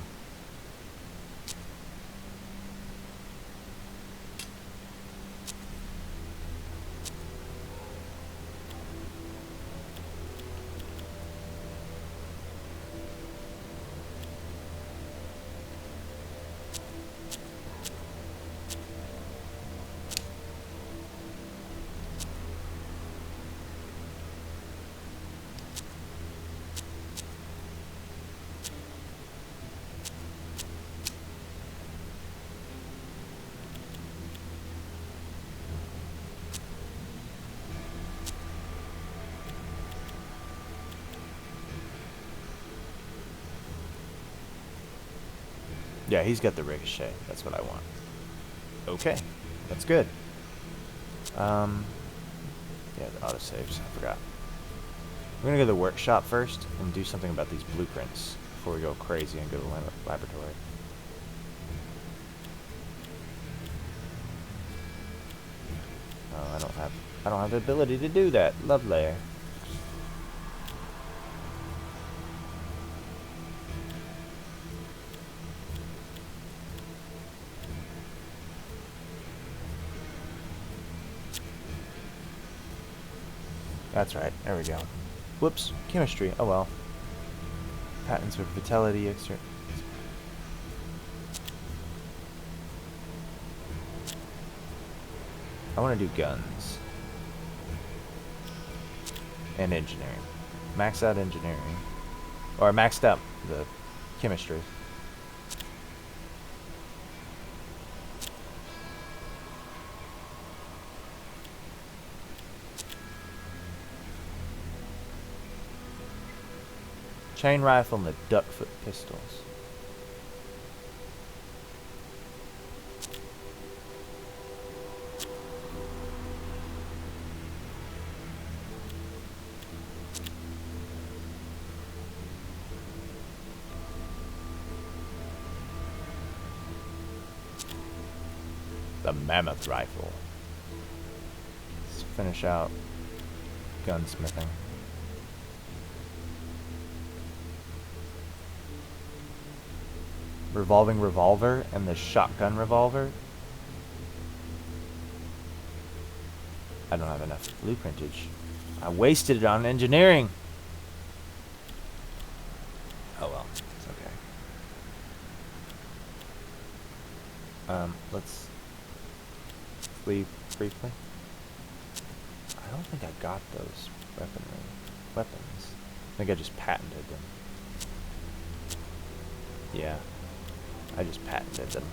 Yeah, he's got the ricochet. That's what I want. Okay, that's good. Yeah, the autosaves. I forgot. We're gonna go to the workshop first and do something about these blueprints before we go crazy and go to the laboratory. Oh, I don't have the ability to do that. Lovely. That's right. There we go. Whoops. Chemistry. Oh well. Patents for vitality extra. I want to do guns. And engineering. Max out engineering. Or maxed out the chemistry. Chain rifle and the duckfoot pistols. The mammoth rifle. Let's finish out gunsmithing. Revolving revolver and the shotgun revolver. I don't have enough blueprintage. I wasted it on engineering. Oh well, it's okay. Let's leave briefly. I don't think I got those weapons. I think I just patented them. Yeah. I just patented them.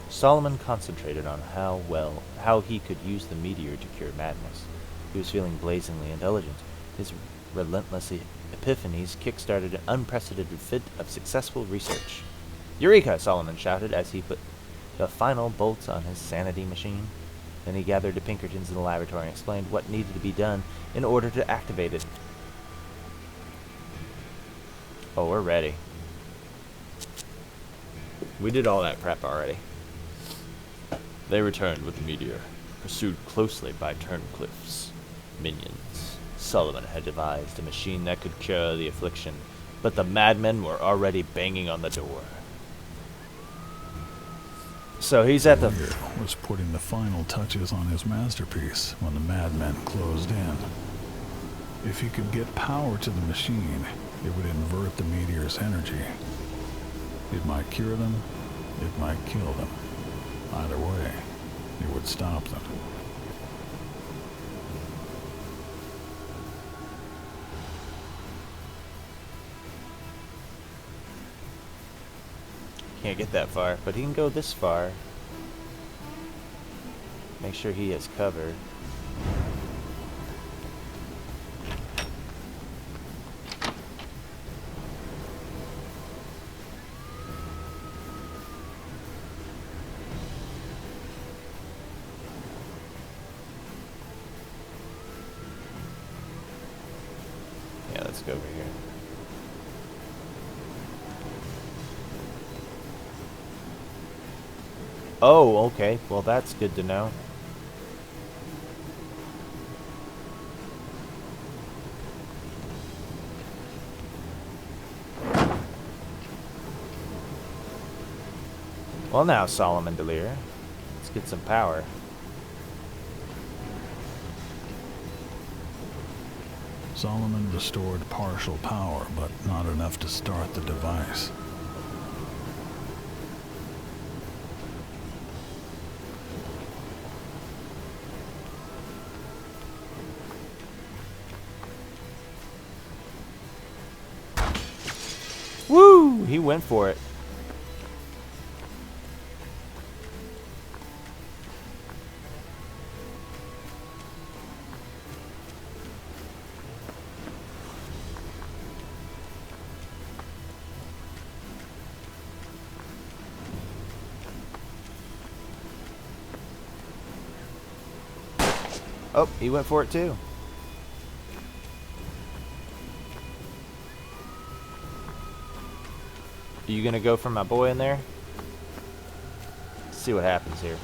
Solomon concentrated on how he could use the meteor to cure madness. He was feeling blazingly intelligent. His relentless epiphanies kick-started an unprecedented fit of successful research. Eureka! Solomon shouted as he put the final bolts on his sanity machine. Then he gathered the Pinkertons in the laboratory and explained what needed to be done in order to activate it. Oh, we're ready. We did all that prep already. They returned with the meteor, pursued closely by Turncliffe's minions. Solomon had devised a machine that could cure the affliction, but the madmen were already banging on the door. So he's at the... Warrior was putting the final touches on his masterpiece when the madmen closed in. If he could get power to the machine, it would invert the meteor's energy. It might cure them, it might kill them. Either way, it would stop them. Can't get that far, but he can go this far. Make sure he has cover. go over here. Oh, okay. Well, that's good to know. Well, now, Solomon Delir, let's get some power. Solomon restored partial power, but not enough to start the device. Woo! He went for it. Oh, he went for it too. Are you gonna go for my boy in there? Let's see what happens here.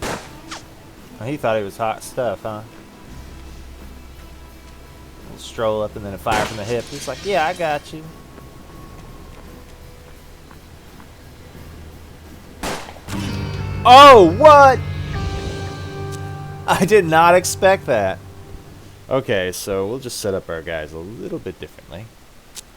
Oh, he thought he was hot stuff, huh? We'll stroll up and then a fire from the hip. He's like, yeah, I got you. Oh, what? I did not expect that. Okay, so we'll just set up our guys a little bit differently.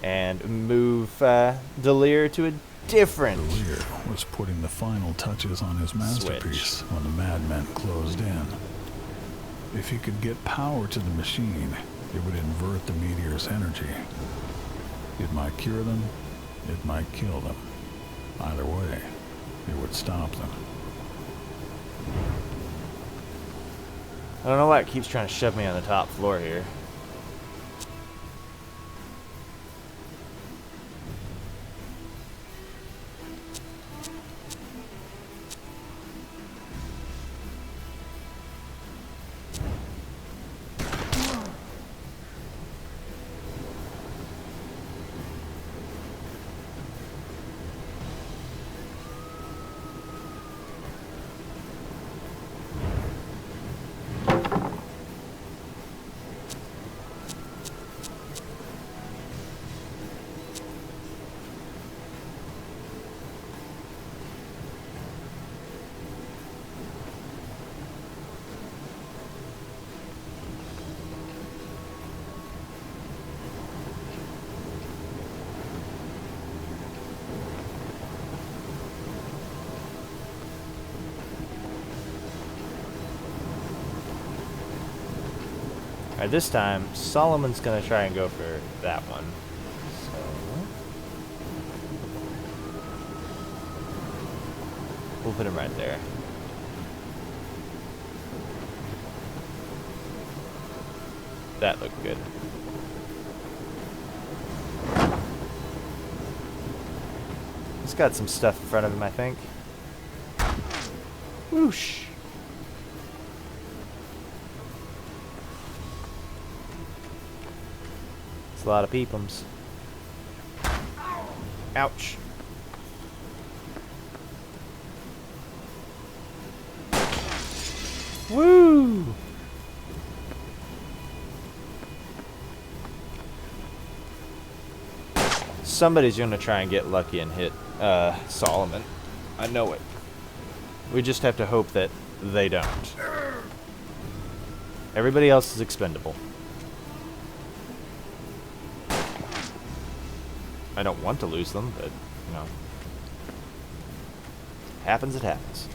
And move Delir to a different... Delir was putting the final touches on his masterpiece Switch. when the madmen closed in. If he could get power to the machine, it would invert the meteor's energy. It might cure them, it might kill them. Either way, it would stop them. I don't know why it keeps trying to shove me on the top floor here. Alright, this time, Solomon's gonna try and go for that one. So... we'll put him right there. That looked good. He's got some stuff in front of him, I think. Whoosh! It's a lot of peepums. Ouch. Woo! Somebody's gonna try and get lucky and hit Solomon. I know it. We just have to hope that they don't. Everybody else is expendable. I don't want to lose them, but, you know. Happens, it happens.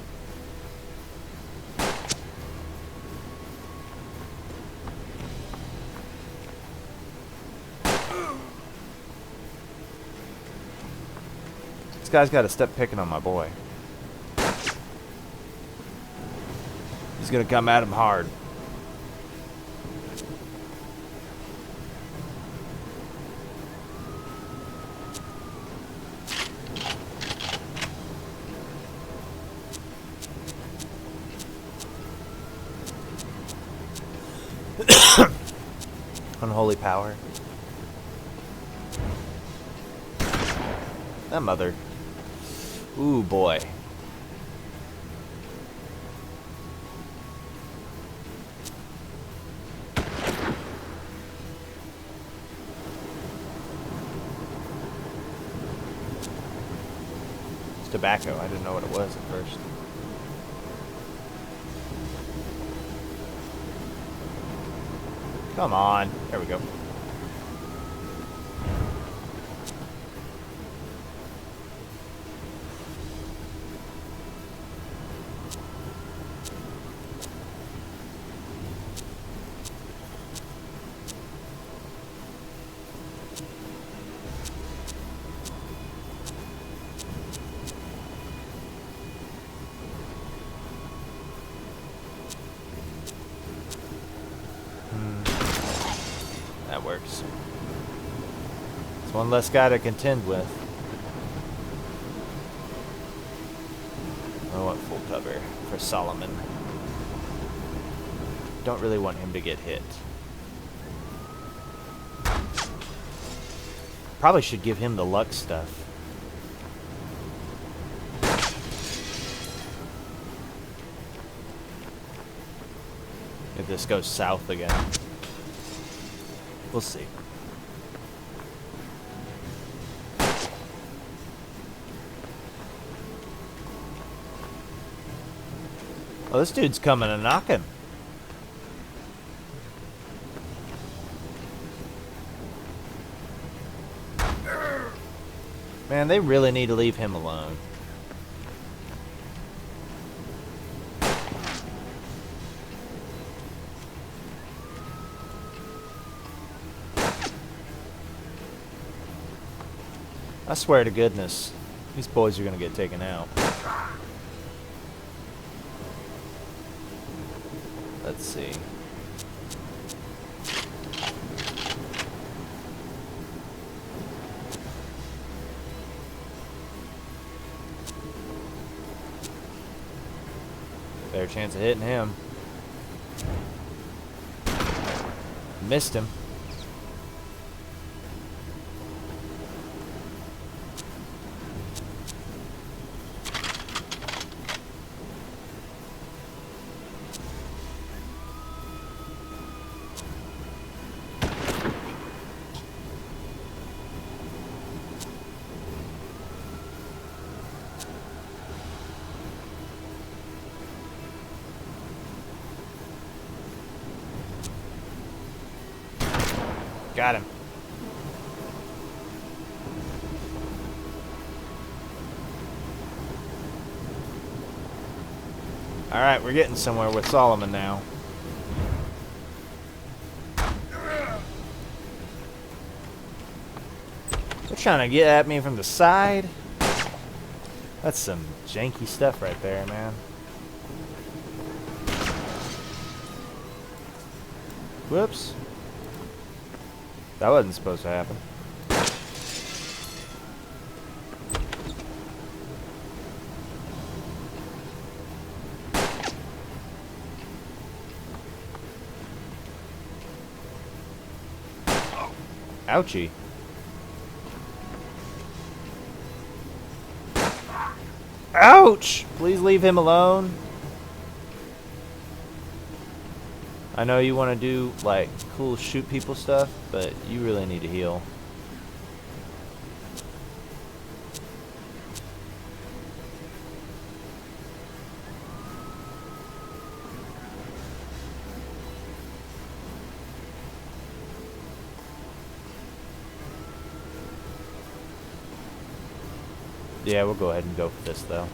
This guy's got to step picking on my boy. He's gonna come at him hard. Unholy power. That mother. Ooh, boy. It's tobacco. I didn't know what it was at first. Come on. There we go. That works. It's one less guy to contend with. I want full cover for Solomon. Don't really want him to get hit. Probably should give him the luck stuff. If this goes south again. We'll see. Oh, this dude's coming to knock him. Man, they really need to leave him alone. I swear to goodness, these boys are gonna get taken out. Let's see. Better chance of hitting him. Missed him. Got him. Alright, we're getting somewhere with Solomon now. They're trying to get at me from the side. That's some janky stuff right there, man. Whoops. That wasn't supposed to happen. Ouchie. Ouch! Please leave him alone. I know you want to do, like, cool shoot people stuff, but you really need to heal. Yeah, we'll go ahead and go for this, though.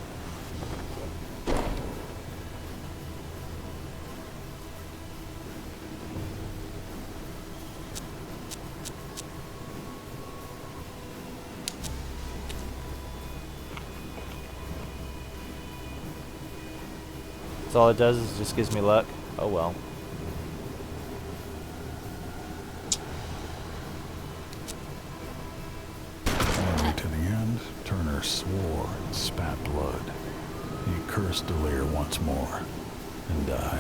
That's all it does is just gives me luck. Oh well. Finally, to the end, Turner swore and spat blood. He cursed Delir once more and died.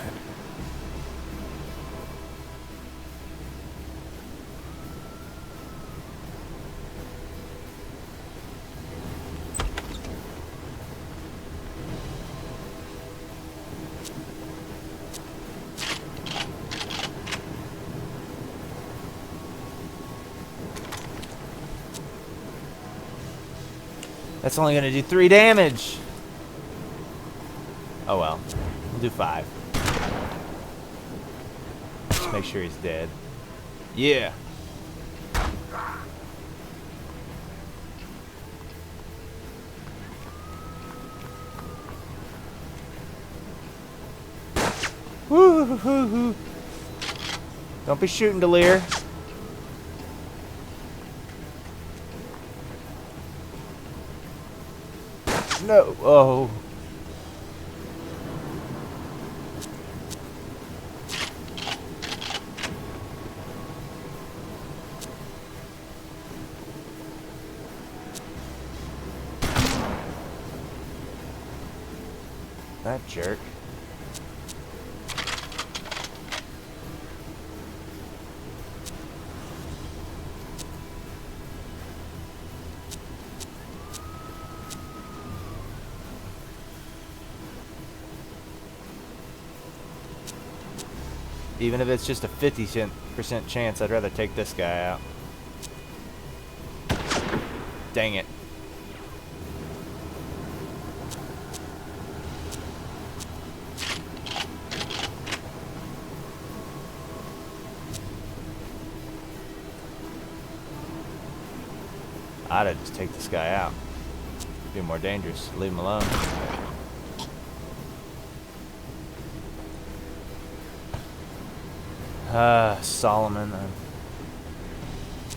That's only gonna do 3 damage. Oh well. We'll do 5. Just make sure he's dead. Yeah. Woo-hoo-hoo-hoo. Don't be shooting, Delir. No. Oh. That jerk. Even if it's just a 50% chance, I'd rather take this guy out. Dang it. I'd just take this guy out. Be more dangerous. Leave him alone. Solomon.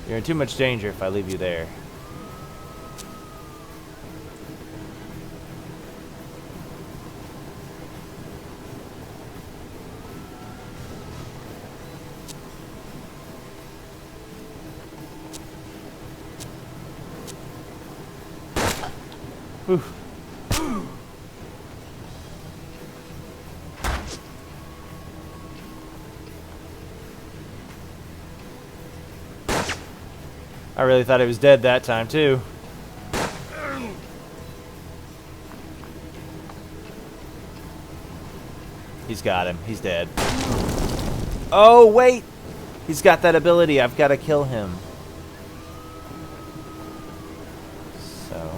You're in too much danger if I leave you there. Whew. I really thought he was dead that time, too. He's got him. He's dead. Oh, wait! He's got that ability. I've got to kill him. So...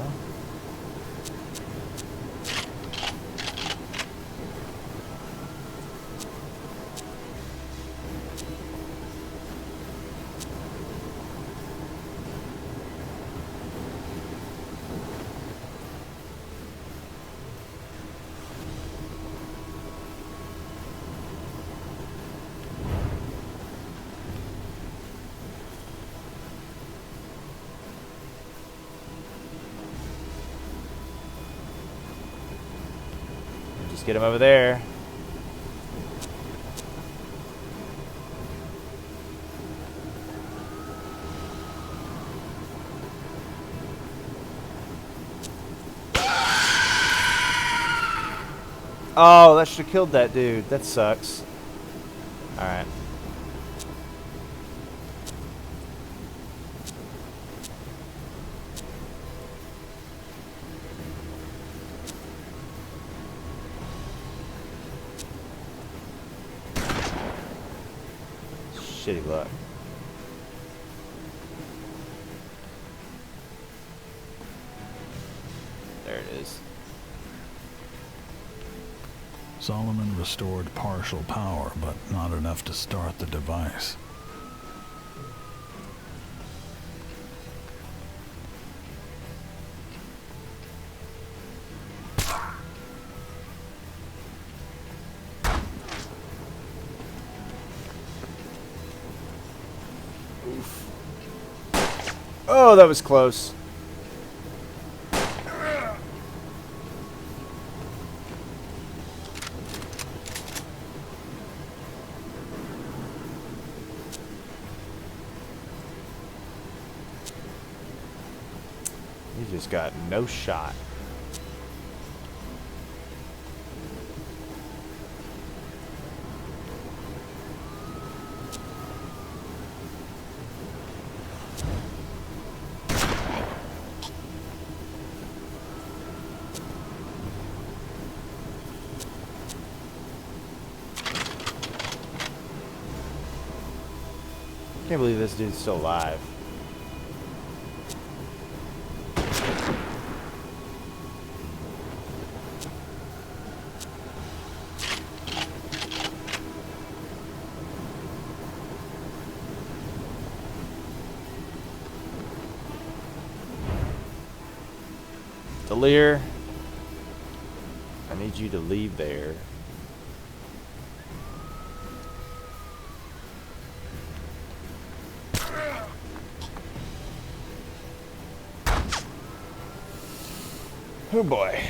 Just get him over there. Oh, that should have killed that dude. That sucks. Alright. Shitty luck. There it is. Solomon restored partial power, but not enough to start the device. Oh, that was close. He just got no shot. Can't believe this dude's still alive. Delir, I need you to leave there. Oh boy.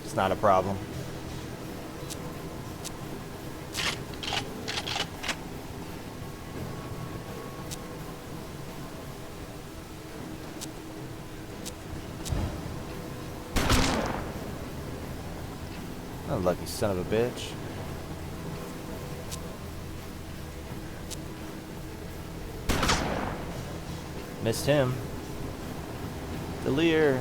It's not a problem. Oh, lucky son of a bitch. Missed him. Delir.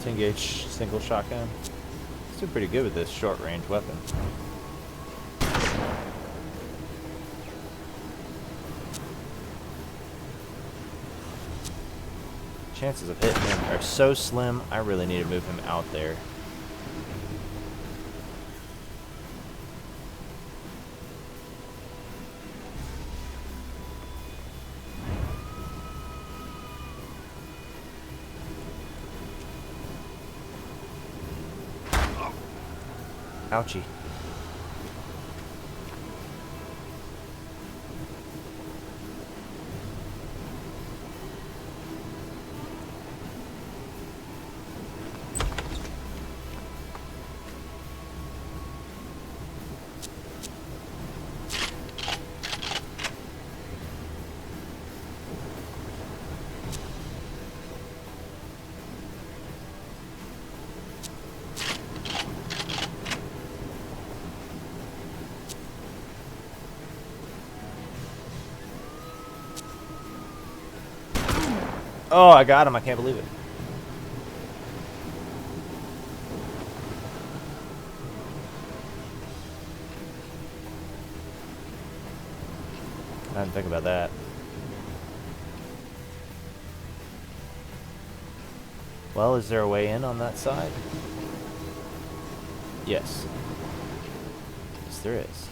Ten gauge single shotgun. Still pretty good with this short range weapon. Chances of hitting him are so slim, I really need to move him out there. Ouchie. Oh, I got him. I can't believe it. I didn't think about that. Well, is there a way in on that side? Yes. Yes, there is.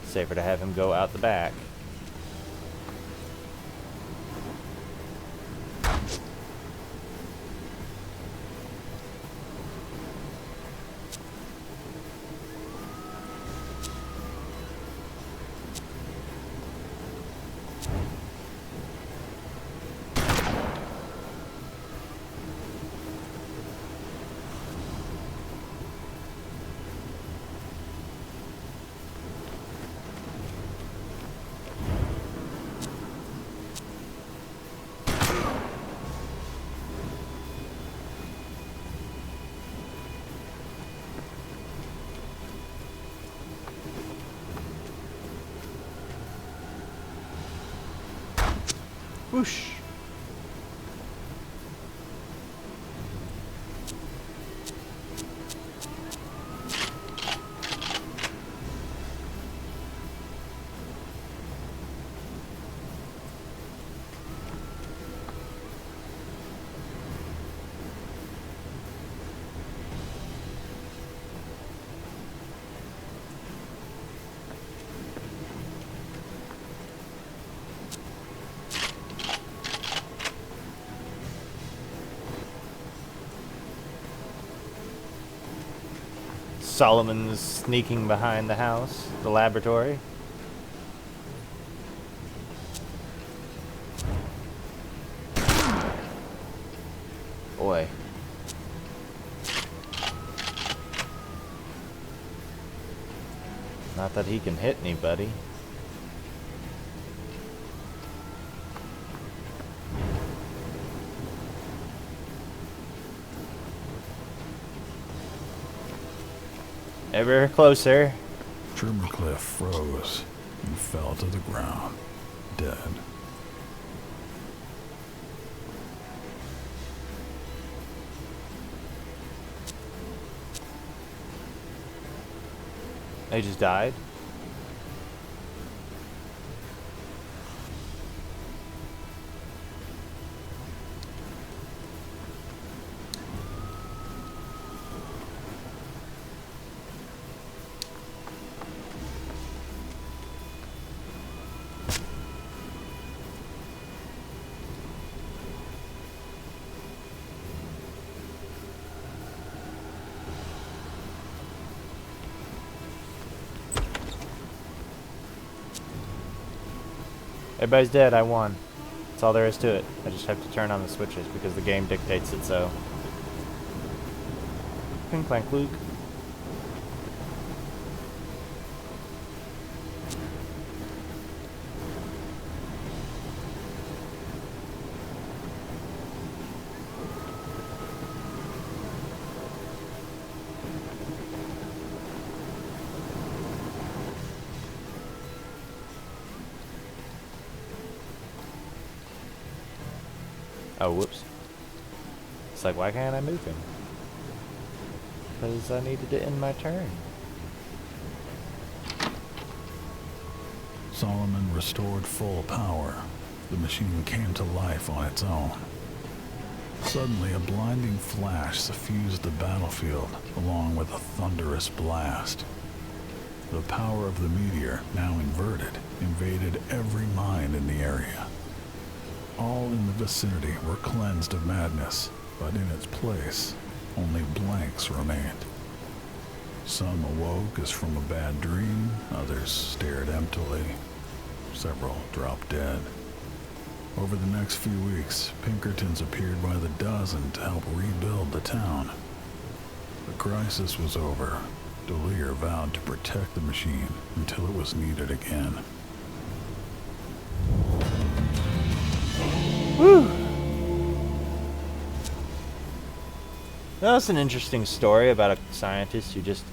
Safer to have him go out the back. Whoosh. Solomon's sneaking behind the house, the laboratory. Boy. Not that he can hit anybody. Ever closer. Troomercliff froze and fell to the ground, dead. They just died? Everybody's dead, I won. That's all there is to it. I just have to turn on the switches because the game dictates it so. Clink clank Luke. Oh, whoops. It's like, why can't I move him? Because I needed to end my turn. Solomon restored full power. The machine came to life on its own. Suddenly, a blinding flash suffused the battlefield, along with a thunderous blast. The power of the meteor, now inverted, invaded every mind in the area. All in the vicinity were cleansed of madness, but in its place, only blanks remained. Some awoke as from a bad dream, others stared emptily. Several dropped dead. Over the next few weeks, Pinkertons appeared by the dozen to help rebuild the town. The crisis was over. Delir vowed to protect the machine until it was needed again. Woo! That's an interesting story about a scientist who just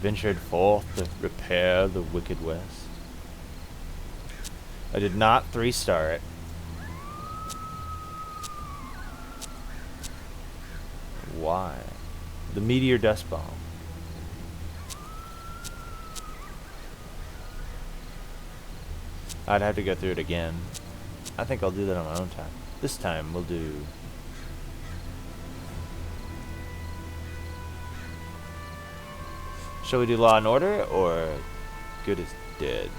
ventured forth to repair the Wicked West. I did not 3-star it. Why? The meteor dust bomb. I'd have to go through it again. I think I'll do that on my own time. This time we'll do... Shall we do Law and Order or Good as Dead?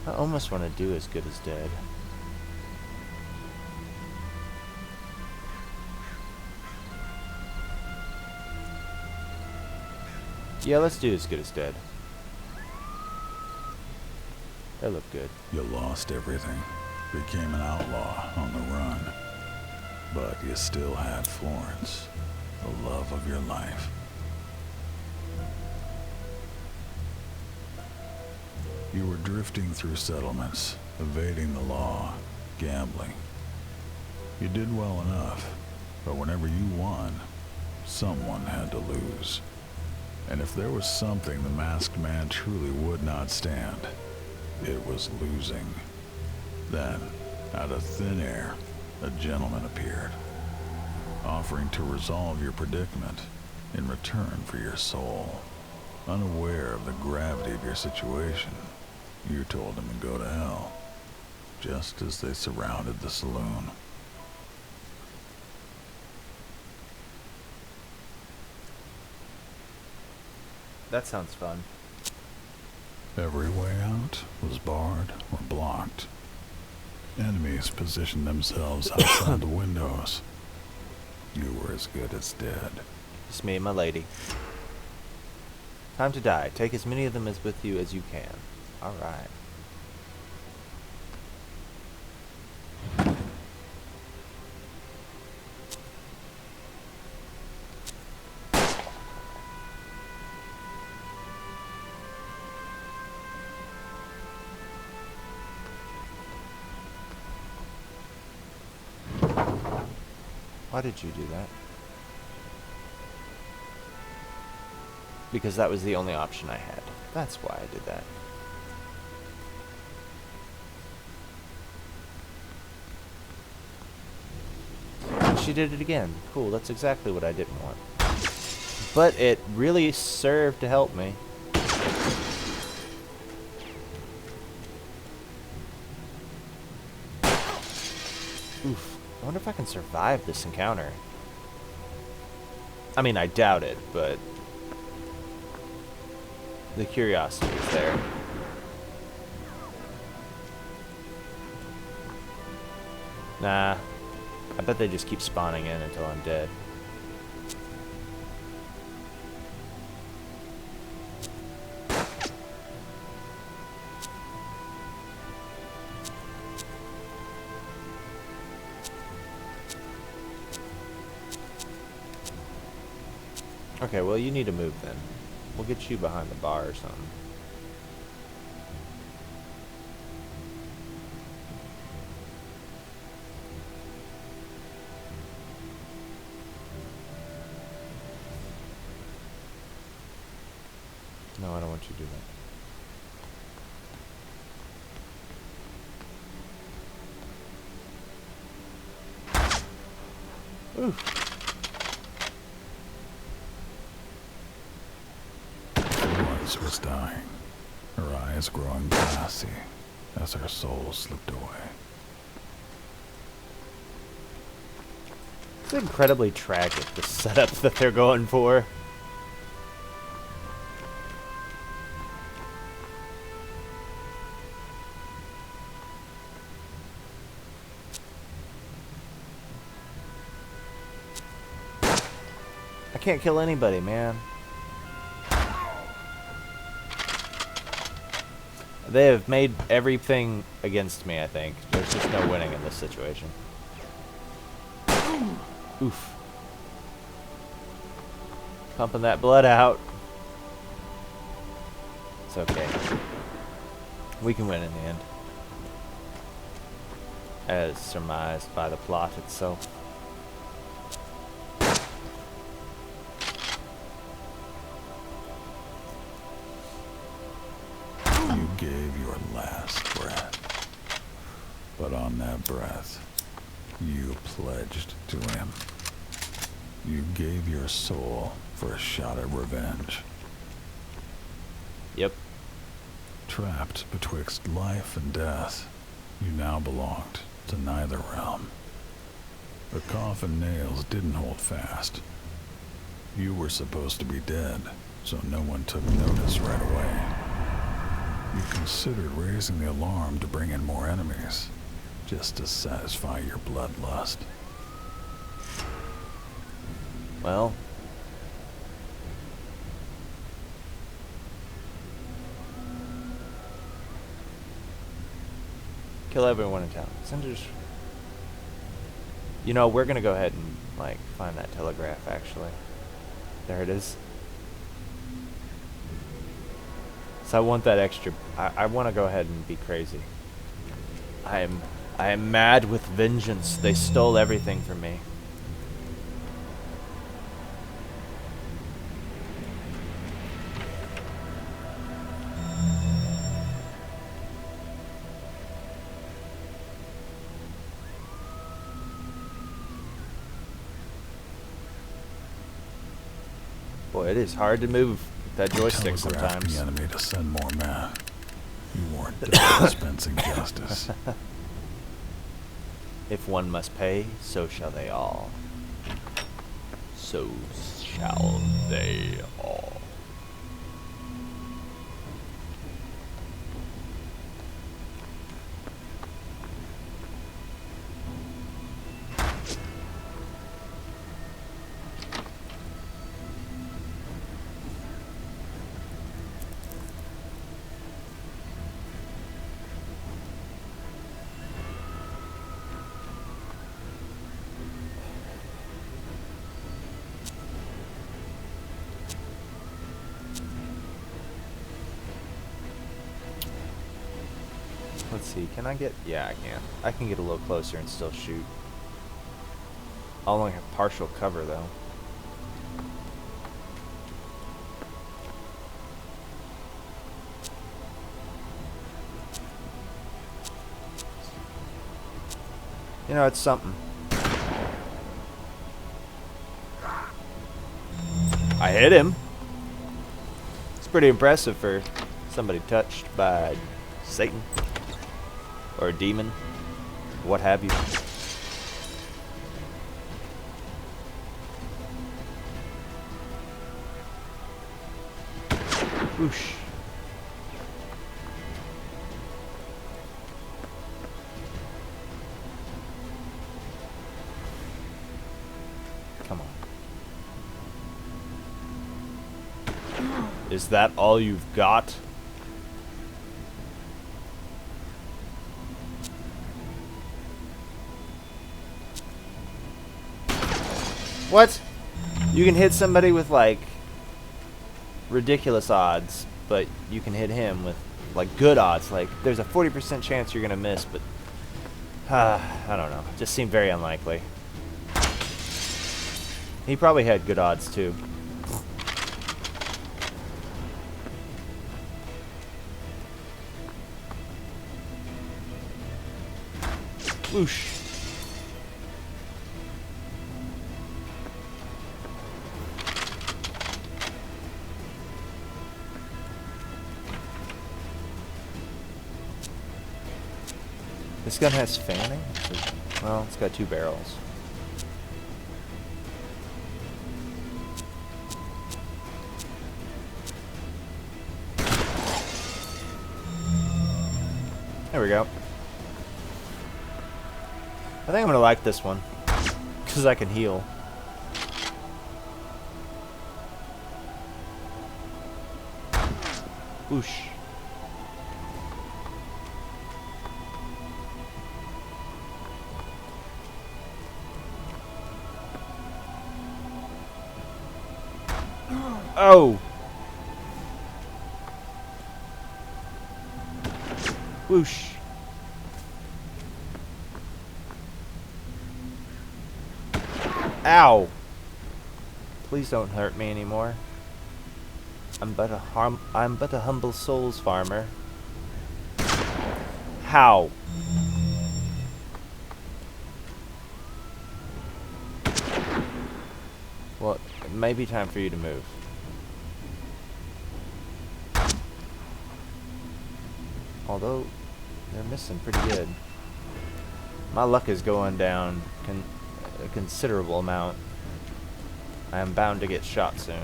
I almost want to do As Good as Dead. Yeah, let's do As Good as Dead. That looked good. You lost everything, became an outlaw on the run. But you still had Florence, the love of your life. You were drifting through settlements, evading the law, gambling. You did well enough, but whenever you won, someone had to lose. And if there was something the masked man truly would not stand, it was losing. Then, out of thin air, a gentleman appeared, offering to resolve your predicament in return for your soul. Unaware of the gravity of your situation, you told him to go to hell, just as they surrounded the saloon. That sounds fun. Every way out was barred or blocked. Enemies positioned themselves outside the windows. You were as good as dead. Just me and my lady. Time to die. Take as many of them as with you as you can. Alright. Why did you do that? Because that was the only option I had. That's why I did that. And she did it again. Cool, that's exactly what I didn't want. But it really served to help me. Oof. I wonder if I can survive this encounter. I mean, I doubt it, but the curiosity is there. Nah. I bet they just keep spawning in until I'm dead. Okay, well, you need to move then. We'll get you behind the bar or something. No, I don't want you to do that. Ooh. Florence was dying, her eyes growing glassy as her soul slipped away. It's incredibly tragic, the setup that they're going for. I can't kill anybody, man. They have made everything against me, I think. There's just no winning in this situation. Oof. Pumping that blood out. It's okay. We can win in the end. As surmised by the plot itself. You gave your last breath. But on that breath, you pledged to him. You gave your soul for a shot at revenge. Yep. Trapped betwixt life and death, you now belonged to neither realm. The coffin nails didn't hold fast. You were supposed to be dead, so no one took notice right away. You considered raising the alarm to bring in more enemies, just to satisfy your bloodlust. Well. Kill everyone in town. Cinders. You know, we're gonna go ahead and, like, find that telegraph, actually. There it is. So I want that extra... I want to go ahead and be crazy. I am mad with vengeance. They stole everything from me. Boy, it is hard to move that joystick Telegraphed sometimes. the enemy to send more men. You weren't dispensing justice. If one must pay, so shall they all. So shall they all. Let's see, can I get... Yeah, I can. I can get a little closer and still shoot. I'll only have partial cover, though. You know, it's something. I hit him. It's pretty impressive for somebody touched by Satan or a demon, what have you. Whoosh. Come on. Is that all you've got? What? You can hit somebody with like ridiculous odds, but you can hit him with like good odds. Like there's a 40% chance you're gonna miss, but I don't know. It just seemed very unlikely. He probably had good odds too. Whoosh. This gun has fanning? Well, it's got 2 barrels. There we go. I think I'm gonna like this one, because I can heal. Whoosh. Oh! Whoosh. Ow! Please don't hurt me anymore. I'm but a humble souls farmer. How? Well, it may be time for you to move. Although, they're missing pretty good. My luck is going down a considerable amount. I am bound to get shot soon.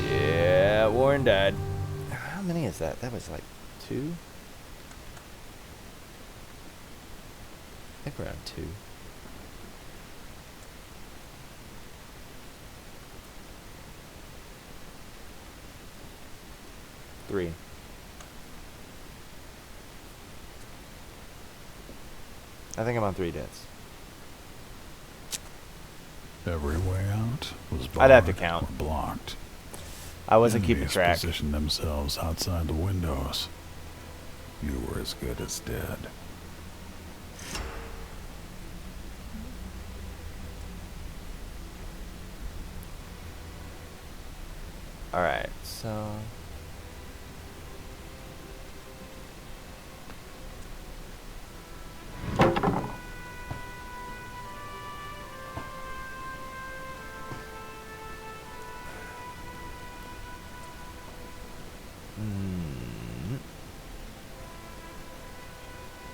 Yeah, Warren died. How many is that? That was like 2? I think around 2. Three. I think I'm on 3 deaths. Every way out was I'd have to barred count. or blocked. I wasn't keeping Enemies track. positioned themselves outside the windows. You were as good as dead. Alright, so...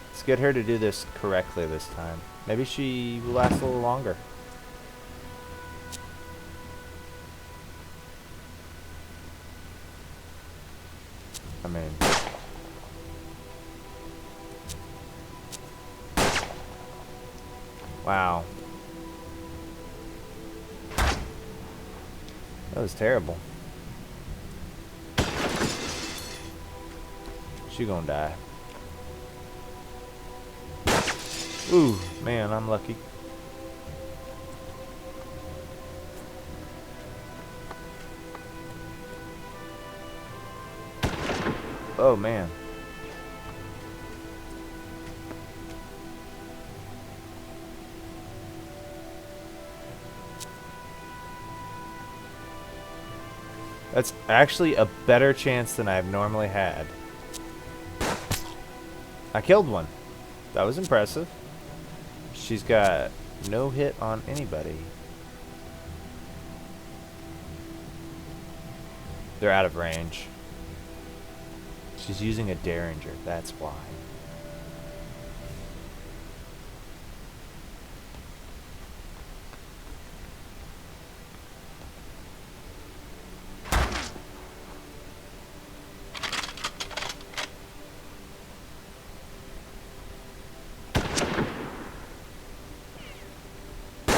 Let's get her to do this correctly this time. Maybe she will last a little longer. I mean... Wow. That was terrible. She gonna die. Ooh, man, I'm lucky. Oh, man. That's actually a better chance than I've normally had. I killed one. That was impressive. She's got No hit on anybody. They're out of range. She's using a Derringer, that's why.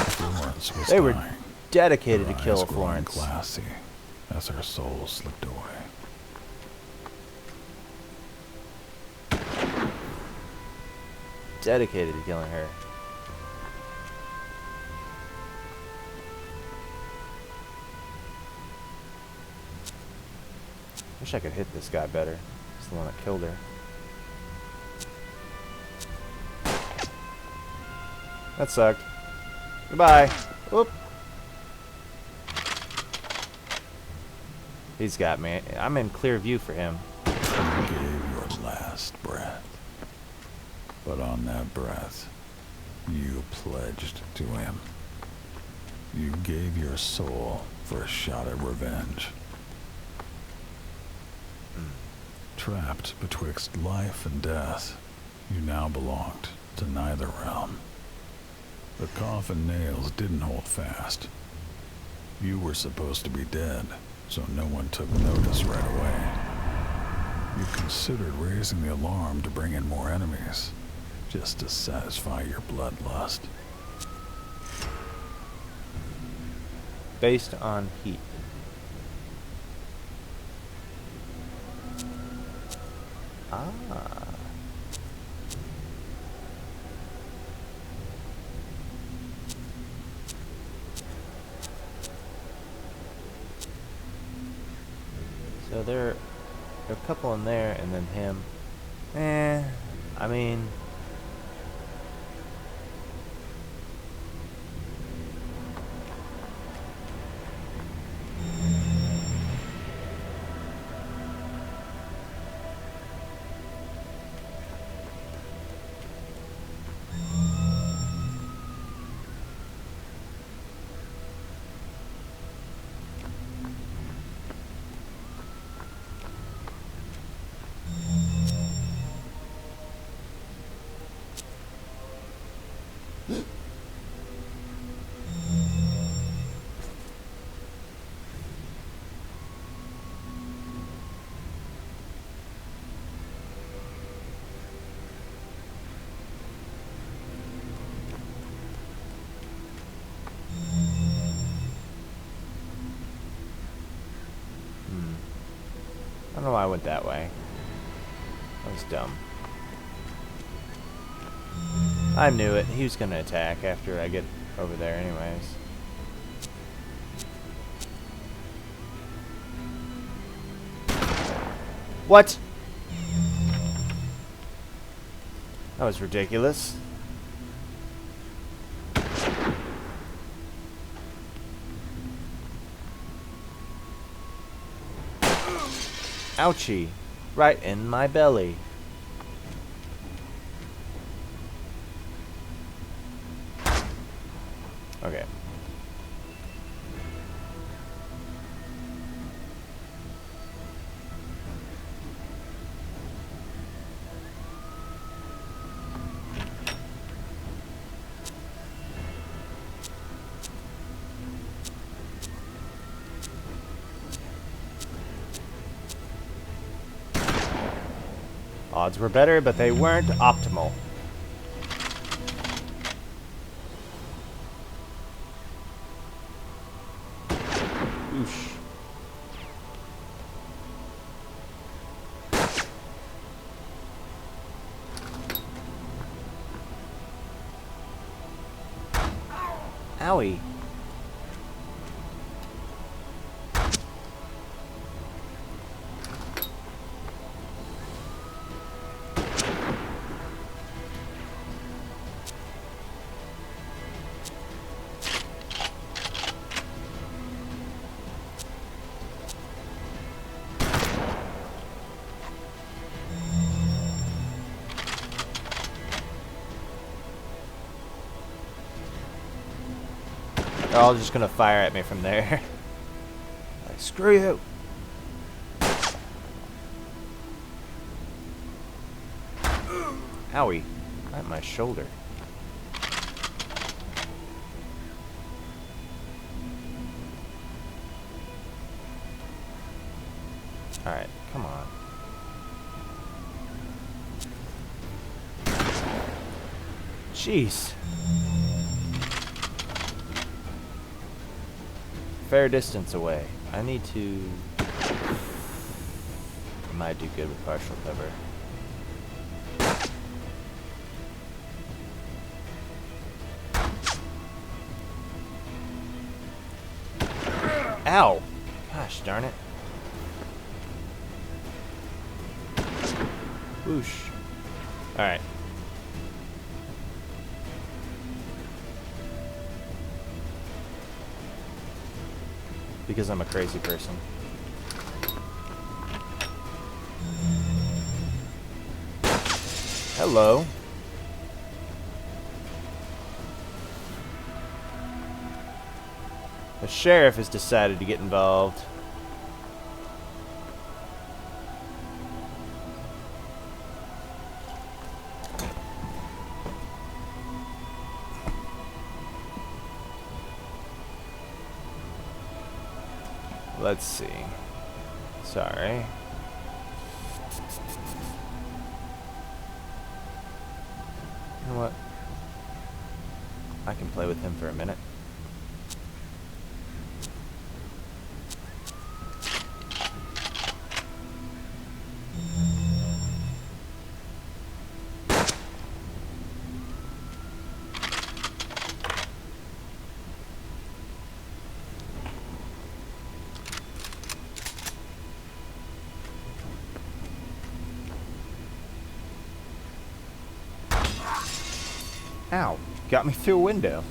Florence was They were dying. dedicated Her to kill eyes growing Florence. glassy as her soul slipped away. Dedicated to killing her. Wish I could hit this guy better. It's the one that killed her. That sucked. Goodbye. Whoop. He's got me. I'm in clear view for him. You gave your last breath. But on that breath, you pledged to him. You gave your soul for a shot at revenge. Trapped betwixt life and death, you now belonged to neither realm. The coffin nails didn't hold fast. You were supposed to be dead, so no one took notice right away. You considered raising the alarm to bring in more enemies, just to satisfy your bloodlust. Based on heat. Ah. So there are a couple in there and then him. I mean, I don't know why I went that way. That was dumb. I knew it. He was gonna attack after I get over there anyways. What? That was ridiculous. Ouchie. Right in my belly. Okay. Odds were better, but they weren't optimal. Oosh. Owie. They're all just gonna fire at me from there. Like, screw you. Owie. Right in my shoulder. Alright, come on. Jeez. Fair distance away. I need to... I might do good with partial cover. Ow! Gosh darn it. Whoosh. Alright. Because I'm a crazy person. Hello. The sheriff has decided to get involved. Let's see. Sorry. You know what? I can play with him for a minute. Ow. Got me through a window.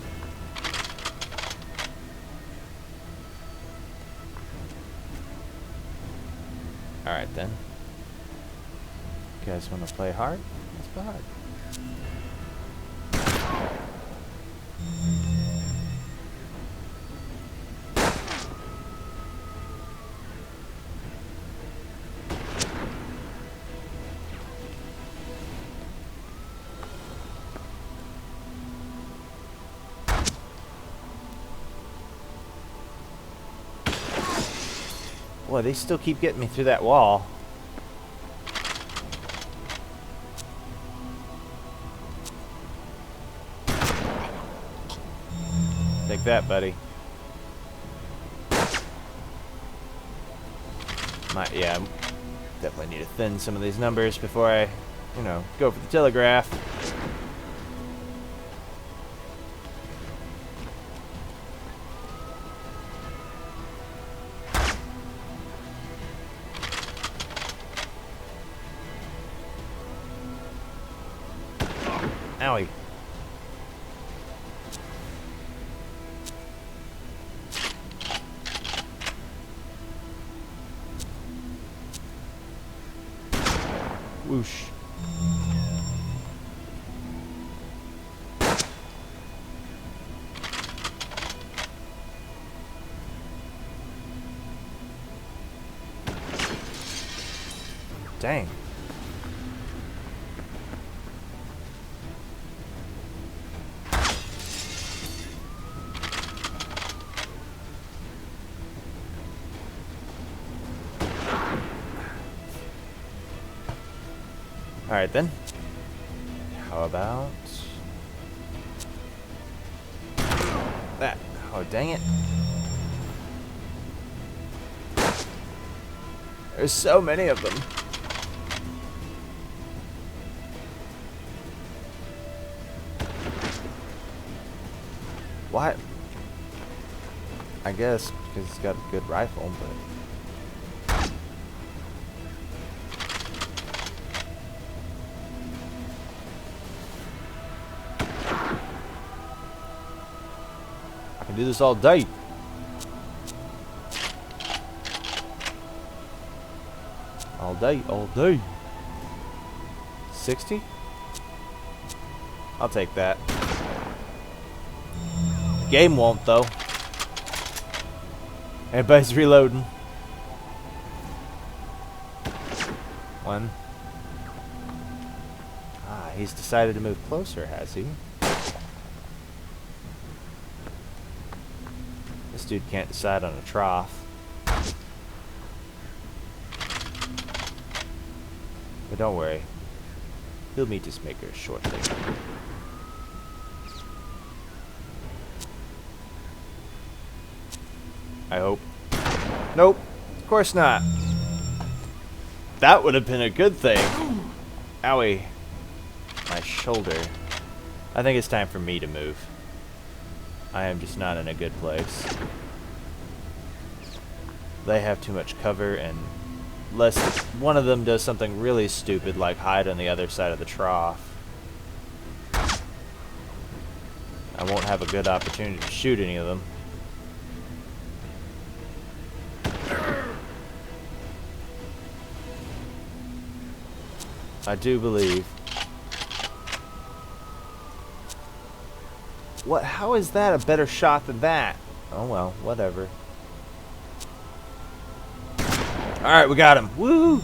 Alright then. You guys want to play hard? Let's play hard. Boy, they still keep getting me through that wall. Take that, buddy. Yeah, definitely need to thin some of these numbers before I, go for the telegraph. Owie. Whoosh. Dang. Alright then. How about that? Oh, dang it. There's so many of them. What? I guess because he's got a good rifle, but... I can do this all day. All day, all day. 60? I'll take that. The game won't, though. Everybody's reloading. One. Ah, he's decided to move closer, has he? This dude can't decide on a trough. But don't worry. He'll meet his maker shortly. I hope. Nope. Of course not. That would have been a good thing. Owie. My shoulder. I think it's time for me to move. I am just not in a good place. They have too much cover, and unless one of them does something really stupid like hide on the other side of the trough, I won't have a good opportunity to shoot any of them. I do believe. What? How is that a better shot than that? Oh well, whatever. Alright, we got him. Woo!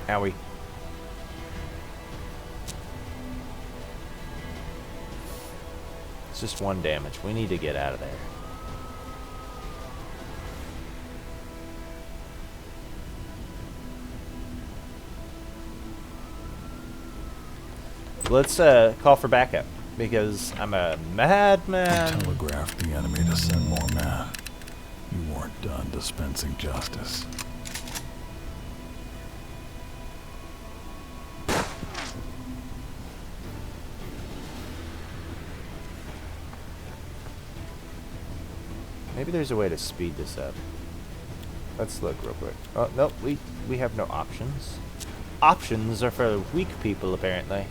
Owie. It's just one damage. We need to get out of there. Let's call for backup, because I'm a madman. I telegraphed the enemy to send more men. You weren't done dispensing justice. Maybe there's a way to speed this up. Let's look real quick. Oh, nope, we have no options. Options are for weak people, apparently.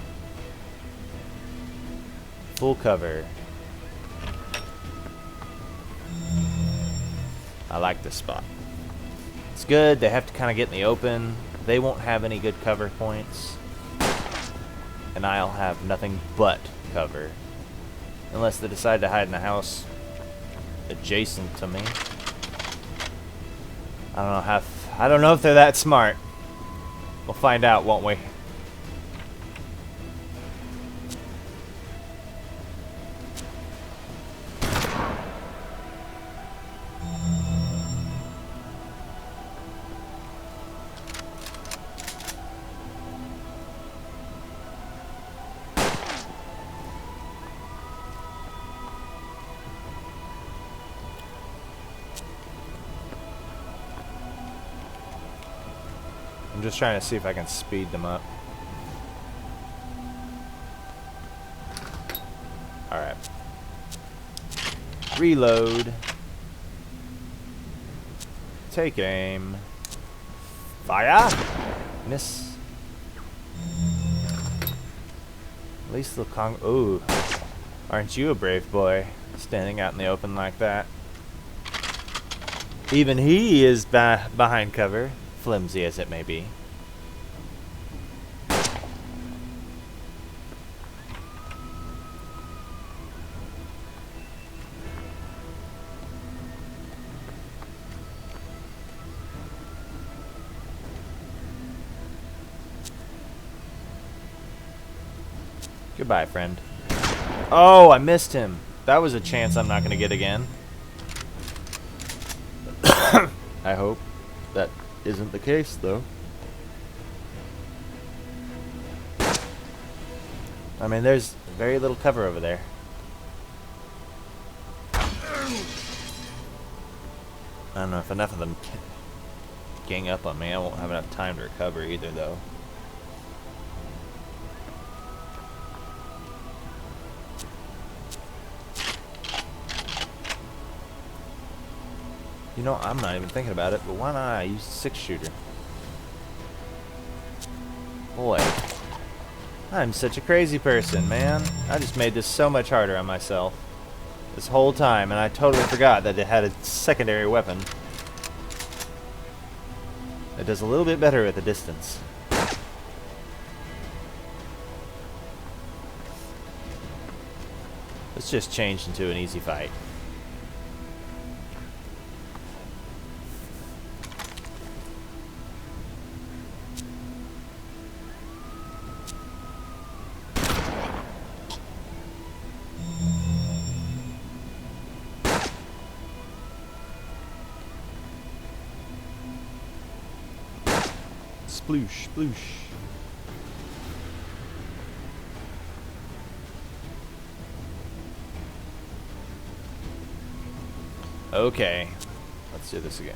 Full cover. I like this spot. It's good. They have to kind of get in the open. They won't have any good cover points. And I'll have nothing but cover. Unless they decide to hide in the house adjacent to me. I don't know if they're that smart. We'll find out, won't we? I'm just trying to see if I can speed them up. Alright. Reload. Take aim. Fire! Miss. At least the ooh. Aren't you a brave boy, standing out in the open like that? Even he is behind cover, flimsy as it may be. Goodbye, friend. Oh, I missed him. That was a chance I'm not going to get again. I hope that isn't the case, though. I mean, there's very little cover over there. I don't know if enough of them gang up on me. I won't have enough time to recover either, though. You know, I'm not even thinking about it, but why not I use a 6-shooter? Boy. I'm such a crazy person, man. I just made this so much harder on myself this whole time, and I totally forgot that it had a secondary weapon. It does a little bit better at the distance. Let's just change into an easy fight. Sploosh, sploosh. Okay, let's do this again.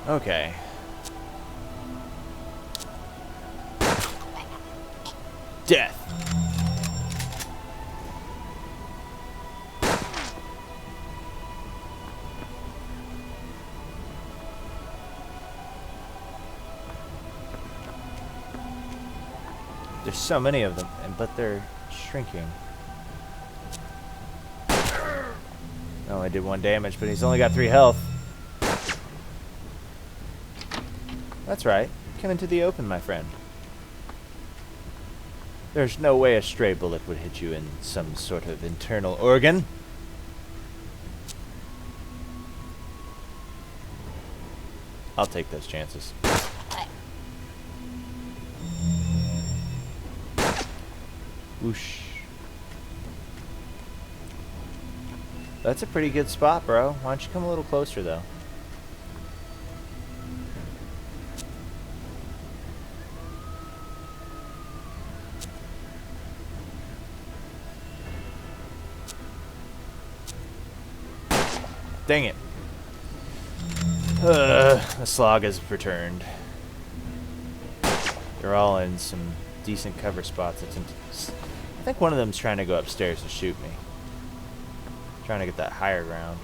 Okay. Death. There's so many of them, but they're shrinking. Oh, I did 1 damage, but he's only got 3 health. That's right. Come into the open, my friend. There's no way a stray bullet would hit you in some sort of internal organ. I'll take those chances. Whoosh. That's a pretty good spot, bro. Why don't you come a little closer, though? Dang it. The slog has returned. They're all in some decent cover spots. I think one of them's trying to go upstairs to shoot me. Trying to get that higher ground.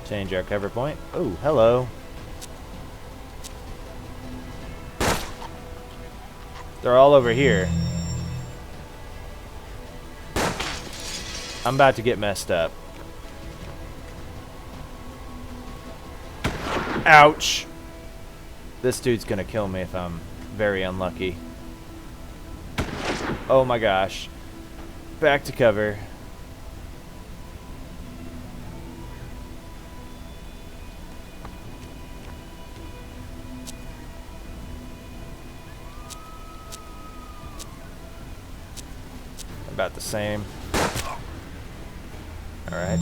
Change our cover point. Oh, hello. They're all over here. I'm about to get messed up. Ouch. This dude's gonna kill me if I'm very unlucky. Oh my gosh. Back to cover. About the same. Alright.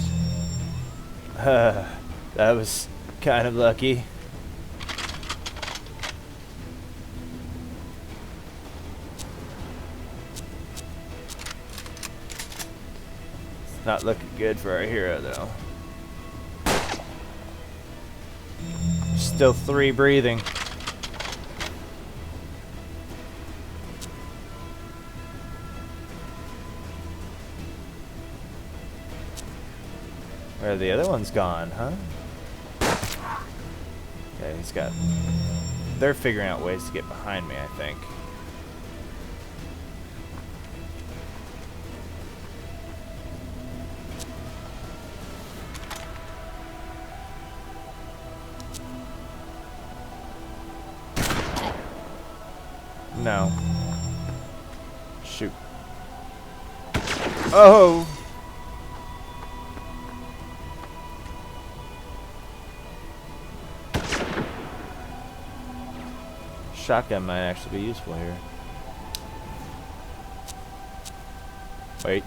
That was kind of lucky. It's not looking good for our hero, though. Still 3 breathing. Where the other one's gone, huh? Okay, he's got... They're figuring out ways to get behind me, I think. No. Shoot. Oh! Shotgun might actually be useful here. Wait.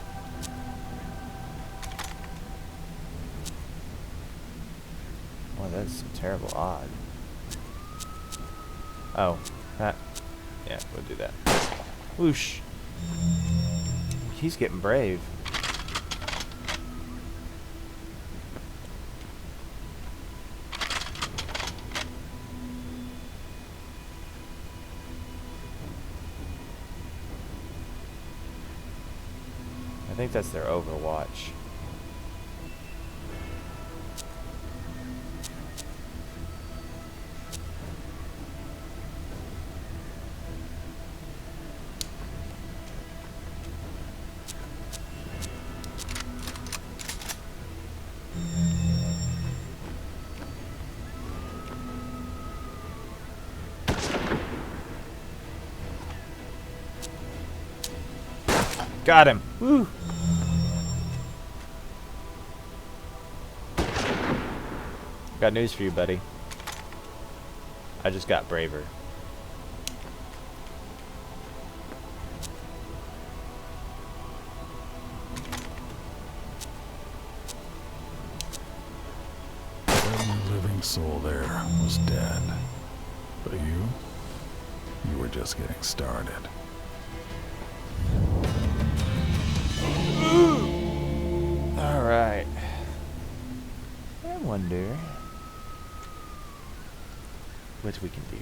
Well, that's some terrible odd. Oh, that. Yeah, we'll do that. Whoosh. He's getting brave. I think that's their Overwatch. Got him. Woo. Got news for you, buddy. I just got braver. Every living soul there was dead. But you were just getting started. Alright. I wonder what we can do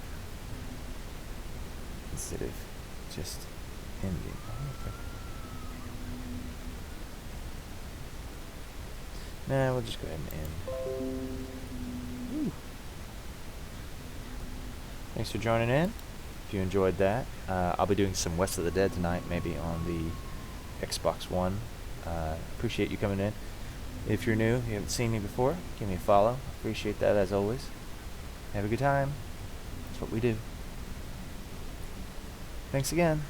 instead of just ending. Nah, we'll just go ahead and end. Woo. Thanks for joining in. If you enjoyed that, I'll be doing some West of the Dead tonight, maybe on the Xbox One. Appreciate you coming in. If you're new, you haven't seen me before, give me a follow. Appreciate that as always. Have a good time. That's what we do. Thanks again.